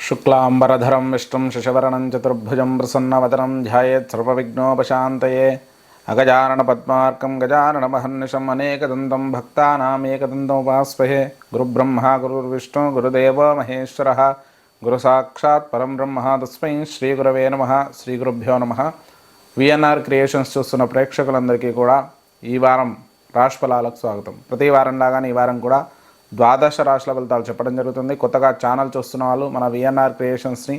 शुक्लांबरधरं विष्णुं शशिवर्णं चतुर्भुजं प्रसन्नवदनं ध्यायेत् सर्वविघ्नोपशान्तये अगजाननपद्मार्कं गजाननमहर्निशम् अनेकदन्तं भक्तानामेकदन्तमुपास्महे गुरुब्रह्मा गुरुर्विष्णु गुरुदेवो महेश्वरः गुरुसाक्षात् परं ब्रह्म तस्मै श्रीगुरवे नमः श्रीगुरुभ्यो नमः। విఎన్ఆర్ క్రియేషన్స్ చూస్తున్న ప్రేక్షకులందరికీ కూడా ఈ వారం రాశి ఫలాలకు స్వాగతం. ప్రతి వారం లాగానే ఈ వారం కూడా ద్వాదశ రాశుల ఫలితాలు చెప్పడం జరుగుతుంది. కొత్తగా ఛానల్ చూస్తున్న వాళ్ళు మన విఎన్ఆర్ క్రియేషన్స్ని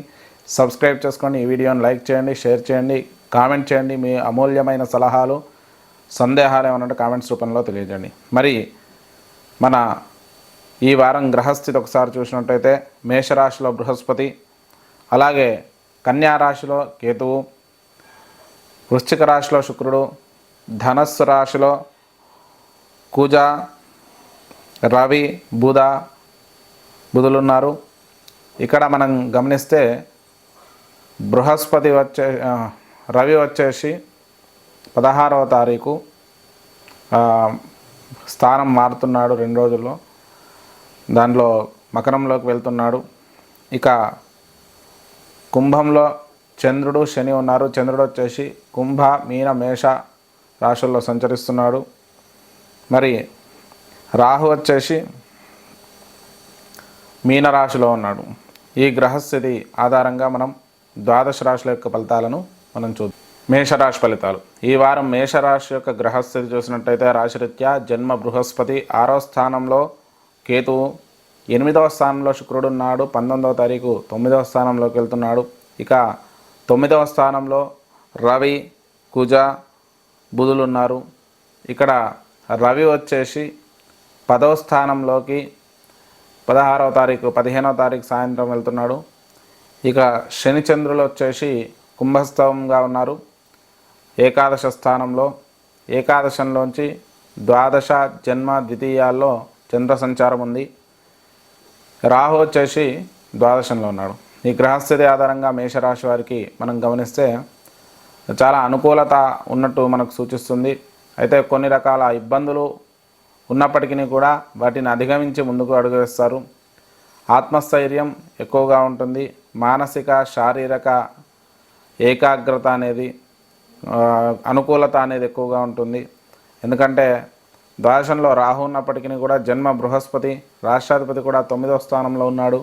సబ్స్క్రైబ్ చేసుకోండి. ఈ వీడియోని లైక్ చేయండి, షేర్ చేయండి, కామెంట్ చేయండి. మీ అమూల్యమైన సలహాలు సందేహాలు ఏమన్నా కామెంట్స్ రూపంలో తెలియజేయండి. మరి మన ఈ వారం గ్రహస్థితి ఒకసారి చూసినట్టయితే మేషరాశిలో బృహస్పతి, అలాగే కన్యా రాశిలో కేతువు, వృశ్చిక రాశిలో శుక్రుడు, ధనస్సు రాశిలో కుజ, రవి, బుధులున్నారు. ఇక్కడ మనం గమనిస్తే బృహస్పతి రవి వచ్చేసి 16వ తారీఖు స్థానం మారుతున్నాడు 2 రోజుల్లో. దానిలో మకరంలోకి వెళ్తున్నాడు. ఇక కుంభంలో చంద్రుడు, శని ఉన్నారు. చంద్రుడు వచ్చేసి కుంభ, మీన, మేష రాశుల్లో సంచరిస్తున్నాడు. మరి రాహు వచ్చేసి మీనరాశిలో ఉన్నాడు. ఈ గ్రహస్థితి ఆధారంగా మనం ద్వాదశ రాశుల యొక్క ఫలితాలను మనం చూద్దాం. మేషరాశి ఫలితాలు. ఈ వారం మేషరాశి యొక్క గ్రహస్థితి చూసినట్టయితే రాశిరీత్యా జన్మ బృహస్పతి 6వ స్థానంలో, కేతువు 8వ స్థానంలో శుక్రుడు ఉన్నాడు. 19వ తారీఖు 9వ స్థానంలోకి వెళ్తున్నాడు. ఇక 9వ స్థానంలో రవి, కుజ, బుధులు ఉన్నారు. ఇక్కడ రవి వచ్చేసి 10వ స్థానంలోకి 16వ తారీఖు 15వ తారీఖు సాయంత్రం వెళ్తున్నాడు. ఇక శని చంద్రులు వచ్చేసి కుంభస్థంగా ఉన్నారు. ఏకాదశ స్థానంలో, ఏకాదశంలోంచి ద్వాదశ, జన్మ, ద్వితీయాల్లో చంద్ర సంచారం ఉంది. రాహు వచ్చేసి ద్వాదశంలో ఉన్నాడు. ఈ గ్రహస్థితి ఆధారంగా మేషరాశి వారికి మనం గమనిస్తే చాలా అనుకూలత ఉన్నట్టు మనకు సూచిస్తుంది. అయితే కొన్ని రకాల ఇబ్బందులు ఉన్నప్పటికీ కూడా వాటిని అధిగమించి ముందుకు అడుగు వేస్తారు. ఆత్మస్థైర్యం ఎక్కువగా ఉంటుంది. మానసిక, శారీరక ఏకాగ్రత అనేది, అనుకూలత అనేది ఎక్కువగా ఉంటుంది. ఎందుకంటే ద్వాదశంలో రాహు ఉన్నప్పటికీ కూడా జన్మ బృహస్పతి, రాష్ట్రాధిపతి కూడా 9వ స్థానంలో ఉన్నాడు.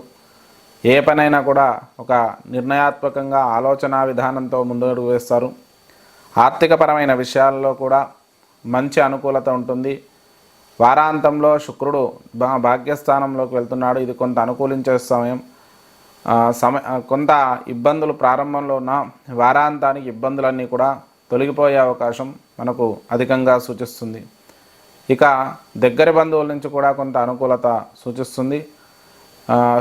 ఏ పనైనా కూడా ఒక నిర్ణయాత్మకంగా ఆలోచన విధానంతో ముందుకు వేస్తారు. ఆర్థికపరమైన విషయాల్లో కూడా మంచి అనుకూలత ఉంటుంది. వారాంతంలో శుక్రుడు భాగ్యస్థానంలోకి వెళ్తున్నాడు. ఇది కొంత అనుకూలించే సమయం. కొంత ఇబ్బందులు ప్రారంభంలో ఉన్న వారాంతానికి ఇబ్బందులన్నీ కూడా తొలగిపోయే అవకాశం మనకు అధికంగా సూచిస్తుంది. ఇక దగ్గర బంధువుల నుంచి కూడా కొంత అనుకూలత సూచిస్తుంది.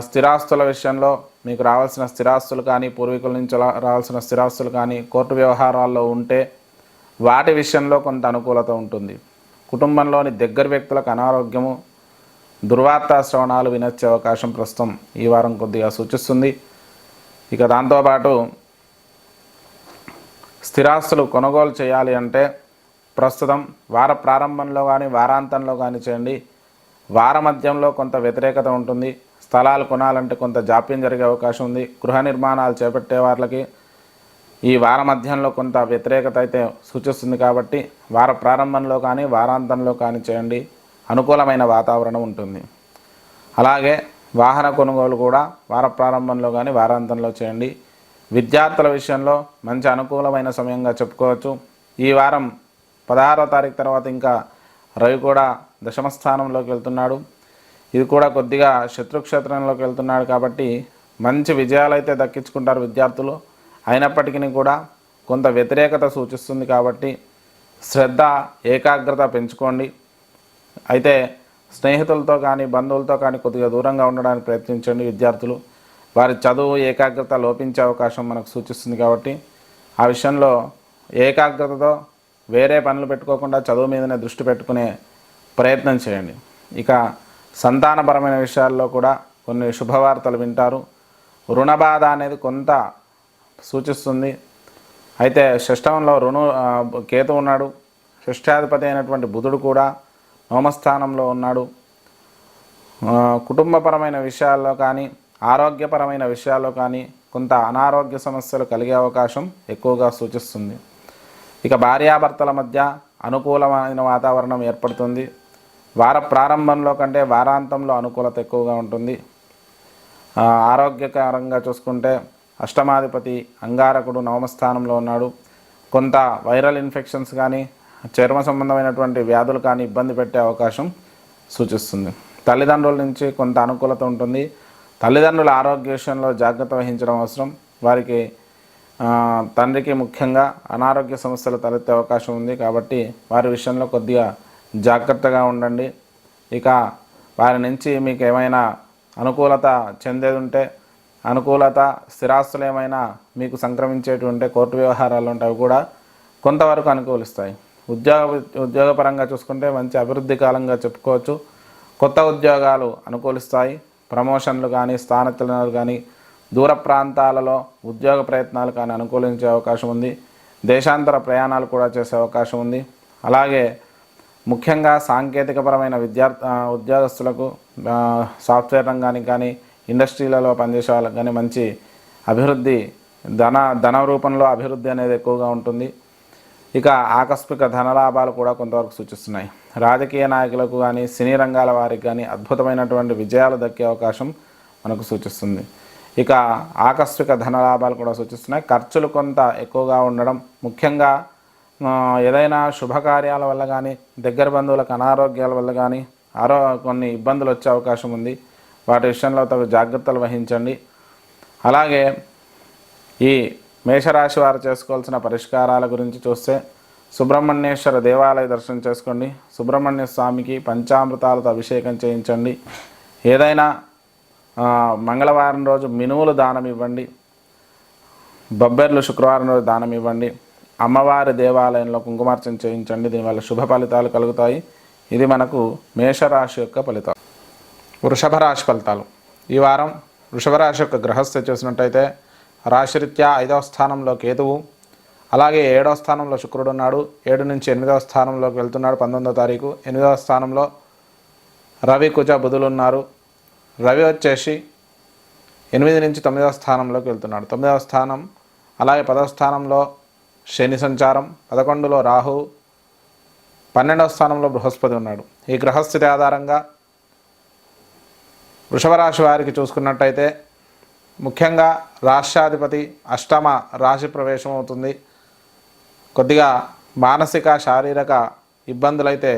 స్థిరాస్తుల విషయంలో మీకు రావాల్సిన స్థిరాస్తులు కానీ, పూర్వీకుల నుంచి రావాల్సిన స్థిరాస్తులు కానీ కోర్టు వ్యవహారాల్లో ఉంటే వాటి విషయంలో కొంత అనుకూలత ఉంటుంది. కుటుంబంలోని దగ్గర వ్యక్తులకు అనారోగ్యము, దుర్వార్తా శ్రవణాలు వినొచ్చే అవకాశం ప్రస్తుతం ఈ వారం కొద్దిగా సూచిస్తుంది. ఇక దాంతోపాటు స్థిరాస్తులు కొనుగోలు చేయాలి అంటే ప్రస్తుతం వార ప్రారంభంలో కానీ వారాంతంలో కానీ చేయండి. వార మధ్యంలో కొంత వ్యతిరేకత ఉంటుంది. స్థలాలు కొనాలంటే కొంత జాప్యం జరిగే అవకాశం ఉంది. గృహ నిర్మాణాలు చేపట్టే వాళ్ళకి ఈ వార మధ్యంలో కొంత వ్యతిరేకత అయితే సూచిస్తుంది. కాబట్టి వార ప్రారంభంలో కానీ వారాంతంలో కానీ చేయండి. అనుకూలమైన వాతావరణం ఉంటుంది. అలాగే వాహన కొనుగోలు కూడా వార ప్రారంభంలో కానీ వారాంతంలో చేయండి. విద్యార్థుల విషయంలో మంచి అనుకూలమైన సమయంగా చెప్పుకోవచ్చు. ఈ వారం 16వ తారీఖు తర్వాత ఇంకా రవి కూడా దశమ స్థానంలోకి వెళ్తున్నాడు. ఇది కూడా కొద్దిగా శత్రుక్షేత్రంలోకి వెళ్తున్నాడు. కాబట్టి మంచి విజయాలు అయితే దక్కించుకుంటారు విద్యార్థులు. అయినప్పటికీ కూడా కొంత వ్యతిరేకత సూచిస్తుంది. కాబట్టి శ్రద్ధ, ఏకాగ్రత పెంచుకోండి. అయితే స్నేహితులతో కానీ బంధువులతో కానీ కొద్దిగా దూరంగా ఉండడానికి ప్రయత్నించండి. విద్యార్థులు వారి చదువు ఏకాగ్రత లోపించే అవకాశం మనకు సూచిస్తుంది. కాబట్టి ఆ విషయంలో ఏకాగ్రతతో వేరే పనులు పెట్టుకోకుండా చదువు మీదనే దృష్టి పెట్టుకునే ప్రయత్నం చేయండి. ఇక సంతానపరమైన విషయాల్లో కూడా కొన్ని శుభవార్తలు వింటారు. రుణబాధ అనేది కొంత సూచిస్తుంది. అయితే షష్టంలో కేతు ఉన్నాడు. షష్ఠాధిపతి అయినటువంటి బుధుడు కూడా నవమస్థానంలో ఉన్నాడు. కుటుంబపరమైన విషయాల్లో కానీ ఆరోగ్యపరమైన విషయాల్లో కానీ కొంత అనారోగ్య సమస్యలు కలిగే అవకాశం ఎక్కువగా సూచిస్తుంది. ఇక భార్యాభర్తల మధ్య అనుకూలమైన వాతావరణం ఏర్పడుతుంది. వార ప్రారంభంలో కంటే వారాంతంలో అనుకూలత ఎక్కువగా ఉంటుంది. ఆరోగ్యకరంగా చూసుకుంటే అష్టమాధిపతి అంగారకుడు నవమస్థానంలో ఉన్నాడు. కొంత వైరల్ ఇన్ఫెక్షన్స్ కానీ చర్మ సంబంధమైనటువంటి వ్యాధులు కానీ ఇబ్బంది పెట్టే అవకాశం సూచిస్తుంది. తల్లిదండ్రుల నుంచి కొంత అనుకూలత ఉంటుంది. తల్లిదండ్రుల ఆరోగ్య విషయంలో జాగ్రత్త వహించడం అవసరం. వారికి తండ్రికి ముఖ్యంగా అనారోగ్య సమస్యలు తలెత్తే అవకాశం ఉంది. కాబట్టి వారి విషయంలో కొద్దిగా జాగ్రత్తగా ఉండండి. ఇక వారి నుంచి మీకు ఏమైనా అనుకూలత చెందేది ఉంటే అనుకూలత స్థిరాస్తులు ఏమైనా మీకు సంక్రమించేటువంటి కోర్టు వ్యవహారాలు ఉంటాయి, అవి కూడా కొంతవరకు అనుకూలిస్తాయి. ఉద్యోగపరంగా చూసుకుంటే మంచి అభివృద్ధి కాలంగా చెప్పుకోవచ్చు. కొత్త ఉద్యోగాలు అనుకూలిస్తాయి. ప్రమోషన్లు కానీ స్థానచలనాలు కానీ దూర ప్రాంతాలలో ఉద్యోగ ప్రయత్నాలు కానీ అనుకూలించే అవకాశం ఉంది. దేశాంతర ప్రయాణాలు కూడా చేసే అవకాశం ఉంది. అలాగే ముఖ్యంగా సాంకేతికపరమైన ఉద్యోగస్తులకు సాఫ్ట్వేర్ రంగానికి కానీ ఇండస్ట్రీలలో పనిచేసే వాళ్ళకి కానీ మంచి అభివృద్ధి ధన రూపంలో అభివృద్ధి అనేది ఎక్కువగా ఉంటుంది. ఇక ఆకస్మిక ధనలాభాలు కూడా కొంతవరకు సూచిస్తున్నాయి. రాజకీయ నాయకులకు కానీ సినీ రంగాల వారికి కానీ అద్భుతమైనటువంటి విజయాలు దక్కే అవకాశం మనకు సూచిస్తుంది. ఇక ఆకస్మిక ధనలాభాలు కూడా సూచిస్తున్నాయి. ఖర్చులు కొంత ఎక్కువగా ఉండడం, ముఖ్యంగా ఏదైనా శుభకార్యాల వల్ల కానీ దగ్గర బంధువులకు అనారోగ్యాల వల్ల కానీ కొన్ని ఇబ్బందులు వచ్చే అవకాశం ఉంది. వాటి విషయంలో తగు జాగ్రత్తలు వహించండి. అలాగే ఈ మేషరాశి వారు చేసుకోవాల్సిన పరిష్కారాల గురించి చూస్తే సుబ్రహ్మణ్యేశ్వర దేవాలయ దర్శనం చేసుకోండి. సుబ్రహ్మణ్య స్వామికి పంచామృతాలతో అభిషేకం చేయించండి. ఏదైనా మంగళవారం రోజు మినుములు దానం ఇవ్వండి. బొబ్బెర్లు శుక్రవారం రోజు దానం ఇవ్వండి. అమ్మవారి దేవాలయంలో కుంకుమార్చన చేయించండి. దీనివల్ల శుభ ఫలితాలు కలుగుతాయి. ఇది మనకు మేషరాశి యొక్క ఫలితాలు. వృషభ రాశి ఫలితాలు. ఈ వారం వృషభ రాశి యొక్క గ్రహస్థితి చూసినట్టయితే రాశిరీత్యా 5వ స్థానంలో కేతువు, అలాగే 7వ స్థానంలో శుక్రుడు ఉన్నాడు. 7 నుంచి 8వ స్థానంలోకి వెళ్తున్నాడు 19వ తారీఖు. 8వ స్థానంలో రవి కుజ బుధులు ఉన్నారు. రవి వచ్చేసి 8 నుంచి 9వ స్థానంలోకి వెళ్తున్నాడు. 9వ స్థానం, అలాగే 10వ స్థానంలో శని సంచారం, 11లో రాహు, 12వ స్థానంలో బృహస్పతి ఉన్నాడు. ఈ గ్రహస్థితి ఆధారంగా వృషభ రాశి వారికి చూసుకున్నట్టయితే ముఖ్యంగా రాష్ట్రాధిపతి అష్టమ రాశి ప్రవేశం అవుతుంది. కొద్దిగా మానసిక శారీరక ఇబ్బందులైతే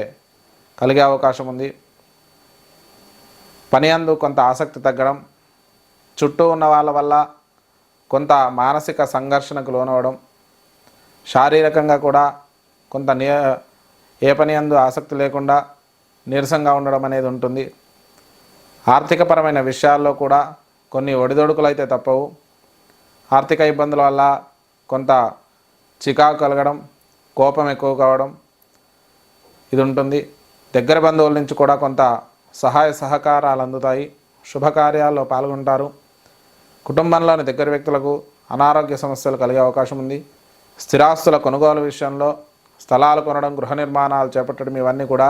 కలిగే అవకాశం ఉంది. పని అందు కొంత ఆసక్తి తగ్గడం, చుట్టూ ఉన్న వాళ్ళ వల్ల కొంత మానసిక సంఘర్షణకు లోనవడం, శారీరకంగా కూడా కొంత ఏ పని అందు ఆసక్తి లేకుండా నీరసంగా ఉండడం అనేది ఉంటుంది. ఆర్థికపరమైన విషయాల్లో కూడా కొన్ని ఒడిదొడుకులు అయితే తప్పవు. ఆర్థిక ఇబ్బందుల వల్ల కొంత చికాకు కలగడం, కోపం ఎక్కువ కావడం ఇది ఉంటుంది. దగ్గర బంధువుల నుంచి కూడా కొంత సహాయ సహకారాలు అందుతాయి. శుభకార్యాల్లో పాల్గొంటారు. కుటుంబంలోని దగ్గర వ్యక్తులకు అనారోగ్య సమస్యలు కలిగే అవకాశం ఉంది. స్థిరాస్తుల కొనుగోలు విషయంలో స్థలాలు కొనడం, గృహ నిర్మాణాలు చేపట్టడం ఇవన్నీ కూడా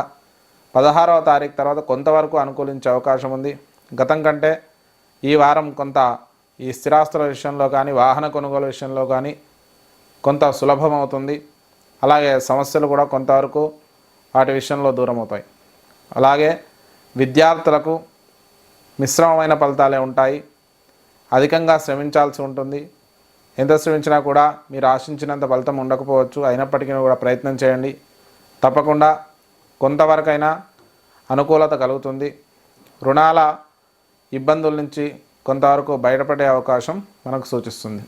16వ తారీఖు తర్వాత కొంతవరకు అనుకూలించే అవకాశం ఉంది. గతం కంటే ఈ వారం కొంత ఈ స్థిరాస్తుల విషయంలో కానీ వాహన కొనుగోలు విషయంలో కానీ కొంత సులభమవుతుంది. అలాగే సమస్యలు కూడా కొంతవరకు వాటి విషయంలో దూరం అవుతాయి. అలాగే విద్యార్థులకు మిశ్రమమైన ఫలితాలే ఉంటాయి. అధికంగా శ్రమించాల్సి ఉంటుంది. ఎంత శ్రమించినా కూడా మీరు ఆశించినంత ఫలితం ఉండకపోవచ్చు. అయినప్పటికీ కూడా ప్రయత్నం చేయండి. తప్పకుండా కొంతవరకైనా అనుకూలత కలుగుతుంది. రుణాల ఇబ్బందుల నుంచి కొంతవరకు బయటపడే అవకాశం మనకు సూచిస్తుంది.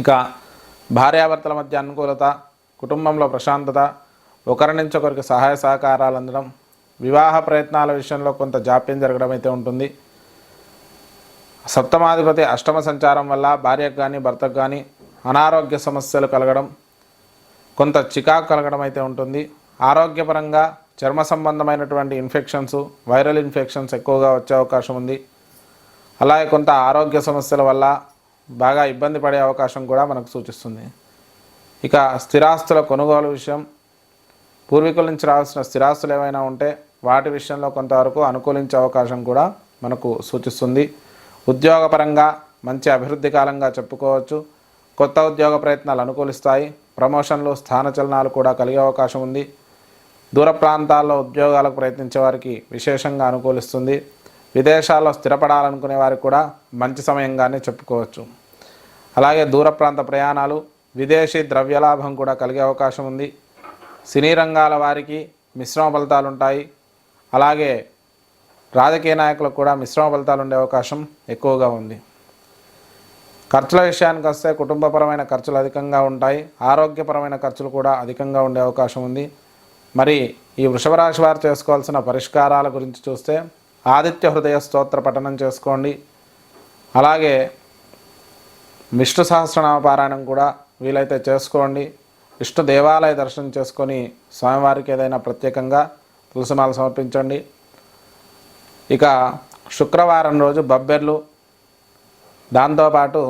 ఇక భార్యాభర్తల మధ్య అనుకూలత, కుటుంబంలో ప్రశాంతత, ఒకరి నుంచి ఒకరికి సహాయ సహకారాలు అందడం, వివాహ ప్రయత్నాల విషయంలో కొంత జాప్యం జరగడం అయితే ఉంటుంది. సప్తమాధిపతి అష్టమ సంచారం వల్ల భార్యకు కానీ భర్తకు కానీ అనారోగ్య సమస్యలు కలగడం, కొంత చికాకు కలగడం అయితే ఉంటుంది. ఆరోగ్యపరంగా చర్మ సంబంధమైనటువంటి ఇన్ఫెక్షన్స్, వైరల్ ఇన్ఫెక్షన్స్ ఎక్కువగా వచ్చే అవకాశం ఉంది. అలాగే కొంత ఆరోగ్య సమస్యల వల్ల బాగా ఇబ్బంది పడే అవకాశం కూడా మనకు సూచిస్తుంది. ఇక స్థిరాస్తుల కొనుగోలు విషయం, పూర్వీకుల నుంచి రావాల్సిన స్థిరాస్తులు ఏమైనా ఉంటే వాటి విషయంలో కొంతవరకు అనుకూలించే అవకాశం కూడా మనకు సూచిస్తుంది. ఉద్యోగపరంగా మంచి అభివృద్ధి కాలంగా చెప్పుకోవచ్చు. కొత్త ఉద్యోగ ప్రయత్నాలు అనుకూలిస్తాయి. ప్రమోషన్లు, స్థానచలనాలు కూడా కలిగే అవకాశం ఉంది. దూర ప్రాంతాల్లో ఉద్యోగాలకు ప్రయత్నించే వారికి విశేషంగా అనుకూలిస్తుంది. విదేశాల్లో స్థిరపడాలనుకునే వారికి కూడా మంచి సమయంగానే చెప్పుకోవచ్చు. అలాగే దూర ప్రాంత ప్రయాణాలు, విదేశీ ద్రవ్యలాభం కూడా కలిగే అవకాశం ఉంది. సినీ రంగాల వారికి మిశ్రమ ఫలితాలు ఉంటాయి. అలాగే రాజకీయ నాయకులకు కూడా మిశ్రమ ఫలితాలు ఉండే అవకాశం ఎక్కువగా ఉంది. ఖర్చుల విషయానికి వస్తే కుటుంబపరమైన ఖర్చులు అధికంగా ఉంటాయి. ఆరోగ్యపరమైన ఖర్చులు కూడా అధికంగా ఉండే అవకాశం ఉంది. మరి ఈ వృషభ రాశి వారు చేసుకోవాల్సిన పరిష్కారాల గురించి చూస్తే ఆదిత్య హృదయ స్తోత్ర పఠనం చేసుకోండి. అలాగే విష్ణు సహస్రనామ పారాయణం కూడా వీలైతే చేసుకోండి. విష్ణు దేవాలయ దర్శనం చేసుకొని స్వామివారికి ఏదైనా ప్రత్యేకంగా తులసిమాల సమర్పించండి. ఇక శుక్రవారం రోజు బొబ్బెర్లు, దాంతోపాటు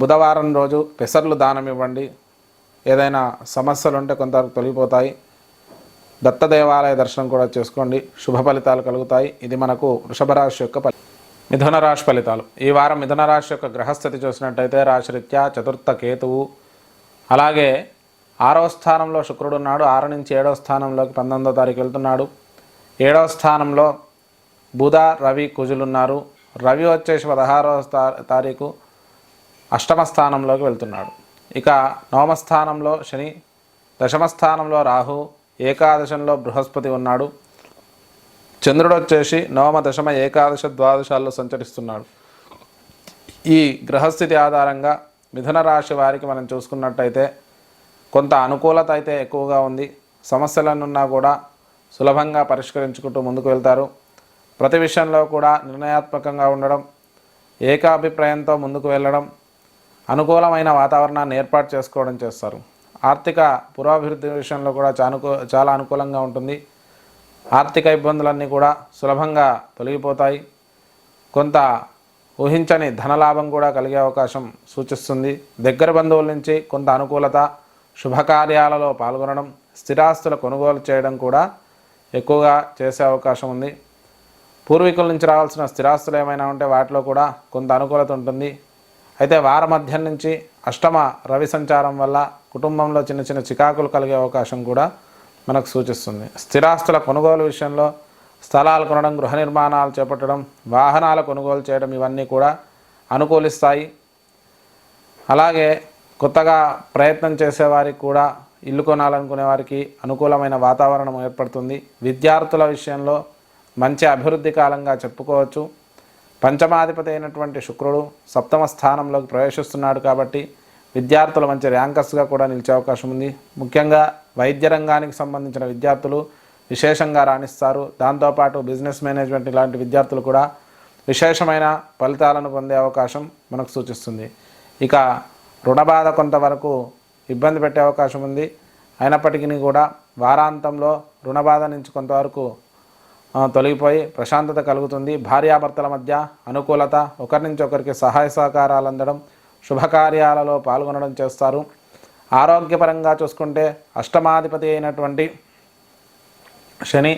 బుధవారం రోజు పెసర్లు దానం ఇవ్వండి. ఏదైనా సమస్యలు ఉంటే కొంతవరకు తొలగిపోతాయి. దత్త దేవాలయ దర్శనం కూడా చేసుకోండి. శుభ ఫలితాలు కలుగుతాయి. ఇది మనకు వృషభ రాశి యొక్క మిథున రాశి ఫలితాలు. ఈ వారం మిథున రాశి యొక్క గ్రహస్థితి చూసినట్టయితే రాశిరీత్యా చతుర్థ కేతువు, అలాగే 6వ స్థానంలో శుక్రుడు ఉన్నాడు. 6 నుంచి 7వ స్థానంలోకి 19వ తారీఖు వెళ్తున్నాడు. 7వ స్థానంలో బుధ, రవి, కుజులున్నారు. రవి వచ్చేసి 16వ తారీఖు అష్టమ స్థానంలోకి వెళ్తున్నాడు. ఇక 9వ స్థానంలో శని, 10వ స్థానంలో రాహు, ఏకాదశంలో బృహస్పతి ఉన్నాడు. చంద్రుడు వచ్చేసి 9వ, 10వ, ఏకాదశ, ద్వాదశాల్లో సంచరిస్తున్నాడు. ఈ గ్రహస్థితి ఆధారంగా మిథున రాశి వారికి మనం చూసుకున్నట్టయితే కొంత అనుకూలత అయితే ఎక్కువగా ఉంది. సమస్యలనున్నా కూడా సులభంగా పరిష్కరించుకుంటూ ముందుకు వెళ్తారు. ప్రతి విషయంలో కూడా నిర్ణయాత్మకంగా ఉండడం, ఏకాభిప్రాయంతో ముందుకు వెళ్ళడం, అనుకూలమైన వాతావరణాన్ని ఏర్పాటు చేసుకోవడం చేస్తారు. ఆర్థిక పురోభివృద్ధి విషయంలో కూడా చాలా అనుకూలంగా ఉంటుంది. ఆర్థిక ఇబ్బందులన్నీ కూడా సులభంగా తొలగిపోతాయి. కొంత ఊహించని ధనలాభం కూడా కలిగే అవకాశం సూచిస్తుంది. దగ్గర బంధువుల నుంచి కొంత అనుకూలత, శుభకార్యాలలో పాల్గొనడం, స్థిరాస్తుల కొనుగోలు చేయడం కూడా ఎక్కువగా చేసే అవకాశం ఉంది. పూర్వీకుల నుంచి రావాల్సిన స్థిరాస్తులు ఏమైనా ఉంటే వాటిలో కూడా కొంత అనుకూలత ఉంటుంది. అయితే వార మధ్యం నుంచి అష్టమ రవి సంచారం వల్ల కుటుంబంలో చిన్న చిన్న చికాకులు కలిగే అవకాశం కూడా మనకు సూచిస్తుంది. స్థిరాస్తుల కొనుగోలు విషయంలో స్థలాలు కొనడం, గృహ నిర్మాణాలు చేపట్టడం, వాహనాల కొనుగోలు చేయడం ఇవన్నీ కూడా అనుకూలిస్తాయి. అలాగే కొత్తగా ప్రయత్నం చేసేవారికి కూడా ఇల్లు కొనాలనుకునే వారికి అనుకూలమైన వాతావరణం ఏర్పడుతుంది. విద్యార్థుల విషయంలో మంచి అభివృద్ధి కాలంగా చెప్పుకోవచ్చు. పంచమాధిపతి అయినటువంటి శుక్రుడు 7వ స్థానంలోకి ప్రవేశిస్తున్నాడు కాబట్టి విద్యార్థులు మంచి ర్యాంకర్స్గా కూడా నిలిచే అవకాశం ఉంది. ముఖ్యంగా వైద్య రంగానికి సంబంధించిన విద్యార్థులు విశేషంగా రాణిస్తారు. దాంతోపాటు బిజినెస్ మేనేజ్మెంట్ ఇలాంటి విద్యార్థులు కూడా విశేషమైన ఫలితాలను పొందే అవకాశం మనకు సూచిస్తుంది. ఇక రుణబాధ కొంతవరకు ఇబ్బంది పెట్టే అవకాశం ఉంది. అయినప్పటికీ కూడా వారాంతంలో రుణబాధ నుంచి కొంతవరకు తొలగిపోయి ప్రశాంతత కలుగుతుంది. భార్యాభర్తల మధ్య అనుకూలత, ఒకరి నుంచి ఒకరికి సహాయ సహకారాలు అందడం, శుభకార్యాలలో పాల్గొనడం చేస్తారు. ఆరోగ్యపరంగా చూసుకుంటే అష్టమాధిపతి అయినటువంటి శని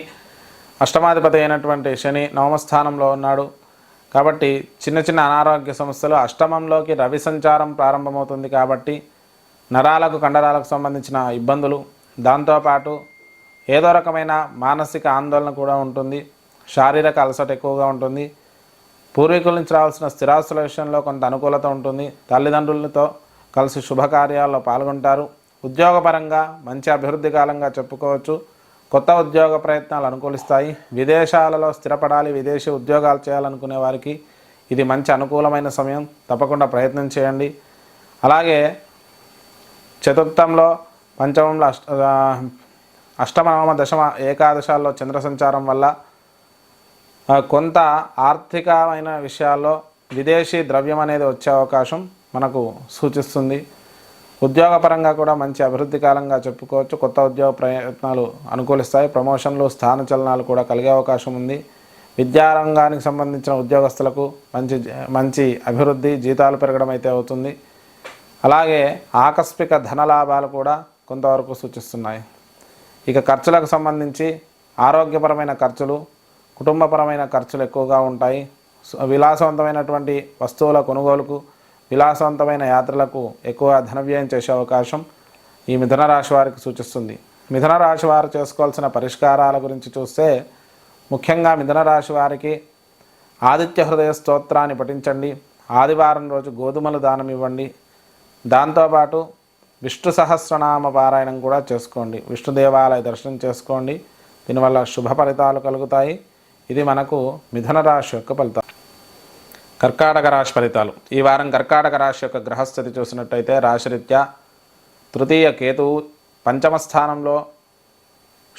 9వ స్థానంలో ఉన్నాడు కాబట్టి చిన్న చిన్న అనారోగ్య సమస్యలు. అష్టమంలోకి రవి సంచారం ప్రారంభమవుతుంది కాబట్టి నరాలకు, కండరాలకు సంబంధించిన ఇబ్బందులు, దాంతోపాటు ఏదో రకమైన మానసిక ఆందోళన కూడా ఉంటుంది. శారీరక అలసట ఎక్కువగా ఉంటుంది. పూర్వీకుల నుంచి రావాల్సిన స్థిరాస్తుల విషయంలో కొంత అనుకూలత ఉంటుంది. తల్లిదండ్రులతో కలిసి శుభకార్యాల్లో పాల్గొంటారు. ఉద్యోగపరంగా మంచి అభివృద్ధి కాలంగా చెప్పుకోవచ్చు. కొత్త ఉద్యోగ ప్రయత్నాలు అనుకూలిస్తాయి. విదేశాలలో స్థిరపడాలి, విదేశీ ఉద్యోగాలు చేయాలనుకునే వారికి ఇది మంచి అనుకూలమైన సమయం. తప్పకుండా ప్రయత్నం చేయండి. అలాగే చతుర్థంలో, పంచమంలో, అష్టమ, నవమ, దశమ, ఏకాదశాల్లో చంద్ర సంచారం వల్ల కొంత ఆర్థికమైన విషయాల్లో విదేశీ ద్రవ్యం అనేది వచ్చే అవకాశం మనకు సూచిస్తుంది. ఉద్యోగపరంగా కూడా మంచి అభివృద్ధి కాలంగా చెప్పుకోవచ్చు. కొత్త ఉద్యోగ ప్రయత్నాలు అనుకూలిస్తాయి. ప్రమోషన్లు, స్థానచలనాలు కూడా కలిగే అవకాశం ఉంది. విద్యారంగానికి సంబంధించిన ఉద్యోగస్తులకు మంచి అభివృద్ధి, జీతాలు పెరగడం అయితే అవుతుంది. అలాగే ఆకస్మిక ధనలాభాలు కూడా కొంతవరకు సూచిస్తున్నాయి. ఇక ఖర్చులకు సంబంధించి ఆరోగ్యపరమైన ఖర్చులు, కుటుంబపరమైన ఖర్చులు ఎక్కువగా ఉంటాయి. విలాసవంతమైనటువంటి వస్తువుల కొనుగోలుకు, విలాసవంతమైన యాత్రలకు ఎక్కువ ధన వ్యయం చేసే అవకాశం ఈ మిథున రాశి వారికి సూచిస్తుంది. మిథున రాశి వారు చేసుకోవాల్సిన పరిష్కారాల గురించి చూస్తే, ముఖ్యంగా మిథున రాశి వారికి ఆదిత్య హృదయ స్తోత్రాన్ని పఠించండి. ఆదివారం రోజు గోధుమలు దానం ఇవ్వండి. దాంతోపాటు విష్ణు సహస్రనామ పారాయణం కూడా చేసుకోండి. విష్ణు దేవాలయ దర్శనం చేసుకోండి. దీనివల్ల శుభ ఫలితాలు కలుగుతాయి. ఇది మనకు మిథున రాశి యొక్క ఫలితాలు. కర్కాటక రాశి ఫలితాలు. ఈ వారం కర్కాటక రాశి యొక్క గ్రహస్థితి చూసినట్టయితే రాశిరీత్యా తృతీయ కేతువు పంచమ స్థానంలో,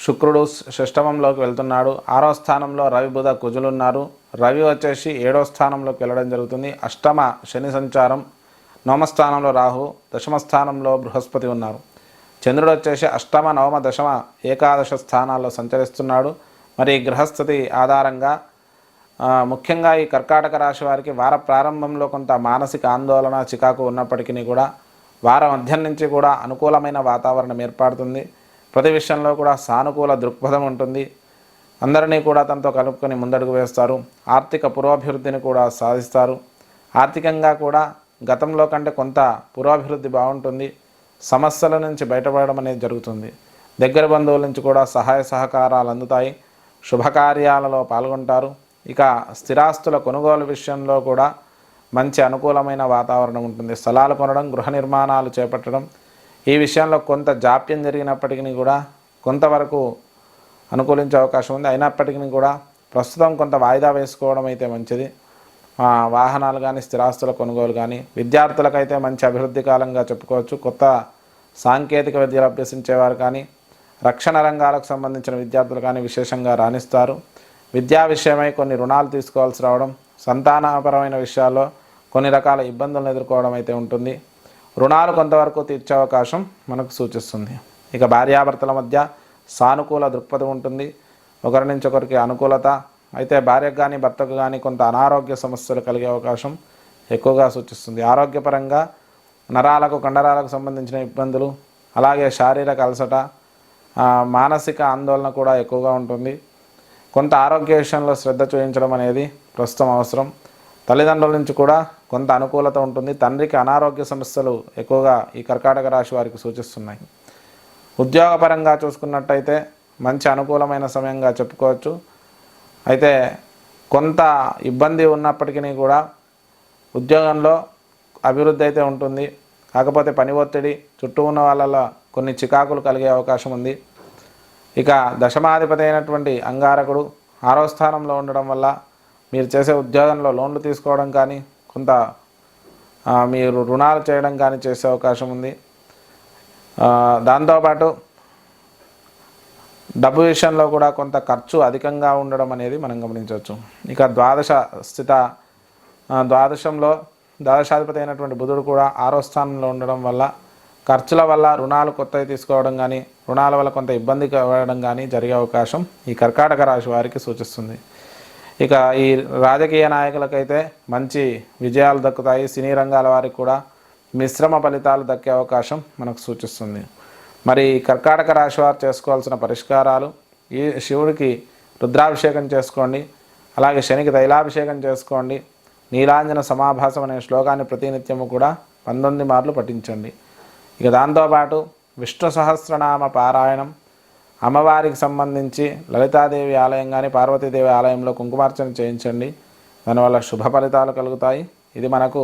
శుక్రుడు షష్టమంలోకి వెళ్తున్నాడు. 6వ స్థానంలో రవి బుధ కుజులున్నారు. రవి వచ్చేసి 7వ స్థానంలోకి వెళ్ళడం జరుగుతుంది. అష్టమ శని సంచారం. 9వ స్థానంలో రాహు, దశమ స్థానంలో బృహస్పతి ఉన్నారు. చంద్రుడు వచ్చేసి అష్టమ, నవమ, దశమ, ఏకాదశ స్థానాల్లో సంచరిస్తున్నాడు. మరి గ్రహస్థితి ఆధారంగా ముఖ్యంగా ఈ కర్కాటక రాశి వారికి వార ప్రారంభంలో కొంత మానసిక ఆందోళన, చికాకు ఉన్నప్పటికీ కూడా వారం మధ్యం నుంచి కూడా అనుకూలమైన వాతావరణం ఏర్పడుతుంది. ప్రతి విషయంలో కూడా సానుకూల దృక్పథం ఉంటుంది. అందరినీ కూడా తనతో కలుపుకొని ముందడుగు వేస్తారు. ఆర్థిక పురోభివృద్ధిని కూడా సాధిస్తారు. ఆర్థికంగా కూడా గతంలో కంటే కొంత పురోభివృద్ధి బాగుంటుంది. సమస్యల నుంచి బయటపడడం అనేది జరుగుతుంది. దగ్గర బంధువుల నుంచి కూడా సహాయ సహకారాలు అందుతాయి. శుభకార్యాలలో పాల్గొంటారు. ఇక స్థిరాస్తుల కొనుగోలు విషయంలో కూడా మంచి అనుకూలమైన వాతావరణం ఉంటుంది. స్థలాలు కొనడం, గృహ నిర్మాణాలు చేపట్టడం, ఈ విషయంలో కొంత జాప్యం జరిగినప్పటికీ కూడా కొంతవరకు అనుకూలించే అవకాశం ఉంది. అయినప్పటికీ కూడా ప్రస్తుతం కొంత వాయిదా వేసుకోవడం అయితే మంచిది. వాహనాలు కానీ, స్థిరాస్తుల కొనుగోలు కానీ, విద్యార్థులకైతే మంచి అభివృద్ధి కాలంగా చెప్పుకోవచ్చు. కొత్త సాంకేతిక విద్యలు అభ్యసించేవారు కానీ, రక్షణ రంగాలకు సంబంధించిన విద్యార్థులు కానీ విశేషంగా రాణిస్తారు. విద్యా విషయమై కొన్ని రుణాలు తీసుకోవాల్సి రావడం, సంతానపరమైన విషయాల్లో కొన్ని రకాల ఇబ్బందులను ఎదుర్కోవడం అయితే ఉంటుంది. రుణాలు కొంతవరకు తీర్చే అవకాశం మనకు సూచిస్తుంది. ఇక భార్యాభర్తల మధ్య సానుకూల దృక్పథం ఉంటుంది. ఒకరి నుంచి ఒకరికి అనుకూలత. అయితే భార్యకు కానీ భర్తకు కానీ కొంత అనారోగ్య సమస్యలు కలిగే అవకాశం ఎక్కువగా సూచిస్తుంది. ఆరోగ్యపరంగా నరాలకు, కండరాలకు సంబంధించిన ఇబ్బందులు, అలాగే శారీరక అలసట, మానసిక ఆందోళన కూడా ఎక్కువగా ఉంటుంది. కొంత ఆరోగ్య విషయంలో శ్రద్ధ చూపించడం అనేది ప్రస్తుతం అవసరం. తల్లిదండ్రుల నుంచి కూడా కొంత అనుకూలత ఉంటుంది. తండ్రికి అనారోగ్య సమస్యలు ఎక్కువగా ఈ కర్కాటక రాశి వారికి సూచిస్తున్నాయి. ఉద్యోగపరంగా చూసుకున్నట్టయితే మంచి అనుకూలమైన సమయంగా చెప్పుకోవచ్చు. అయితే కొంత ఇబ్బంది ఉన్నప్పటికీ కూడా ఉద్యోగంలో అభివృద్ధి అయితే ఉంటుంది. కాకపోతే పని ఒత్తిడి, చుట్టూ ఉన్న వాళ్ళ కొన్ని చికాకులు కలిగే అవకాశం ఉంది. ఇక దశమాధిపతి అయినటువంటి అంగారకుడు 6వ స్థానంలో ఉండడం వల్ల మీరు చేసే ఉద్యోగంలో లోన్లు తీసుకోవడం కానీ, కొంత మీరు రుణాలు చేయడం కానీ చేసే అవకాశం ఉంది. దాంతోపాటు డబ్బు విషయంలో కూడా కొంత ఖర్చు అధికంగా ఉండడం అనేది మనం గమనించవచ్చు. ఇక ద్వాదశంలో ద్వాదశాధిపతి అయినటువంటి బుధుడు కూడా 6వ స్థానంలో ఉండడం వల్ల ఖర్చుల వల్ల రుణాలు కొత్తవి తీసుకోవడం కానీ, రుణాల వల్ల కొంత ఇబ్బంది కలగడం కానీ జరిగే అవకాశం ఈ కర్కాటక రాశి వారికి సూచిస్తుంది. ఇక ఈ రాజకీయ నాయకులకైతే మంచి విజయాలు దక్కుతాయి. సినీ రంగాల వారికి కూడా మిశ్రమ ఫలితాలు దక్కే అవకాశం మనకు సూచిస్తుంది. మరి కర్కాటక రాశి వారు చేసుకోవాల్సిన పరిష్కారాలు, ఈ శివుడికి రుద్రాభిషేకం చేసుకోండి. అలాగే శనికి తైలాభిషేకం చేసుకోండి. నీలాంజన సమాభాసం అనే శ్లోకాన్ని ప్రతినిత్యము కూడా 19 మార్లు పఠించండి. ఇక దాంతోపాటు విష్ణు సహస్రనామ పారాయణం, అమ్మవారికి సంబంధించి లలితాదేవి ఆలయం కానీ, పార్వతీదేవి ఆలయంలో కుంకుమార్చన చేయించండి. దానివల్ల శుభ ఫలితాలు కలుగుతాయి. ఇది మనకు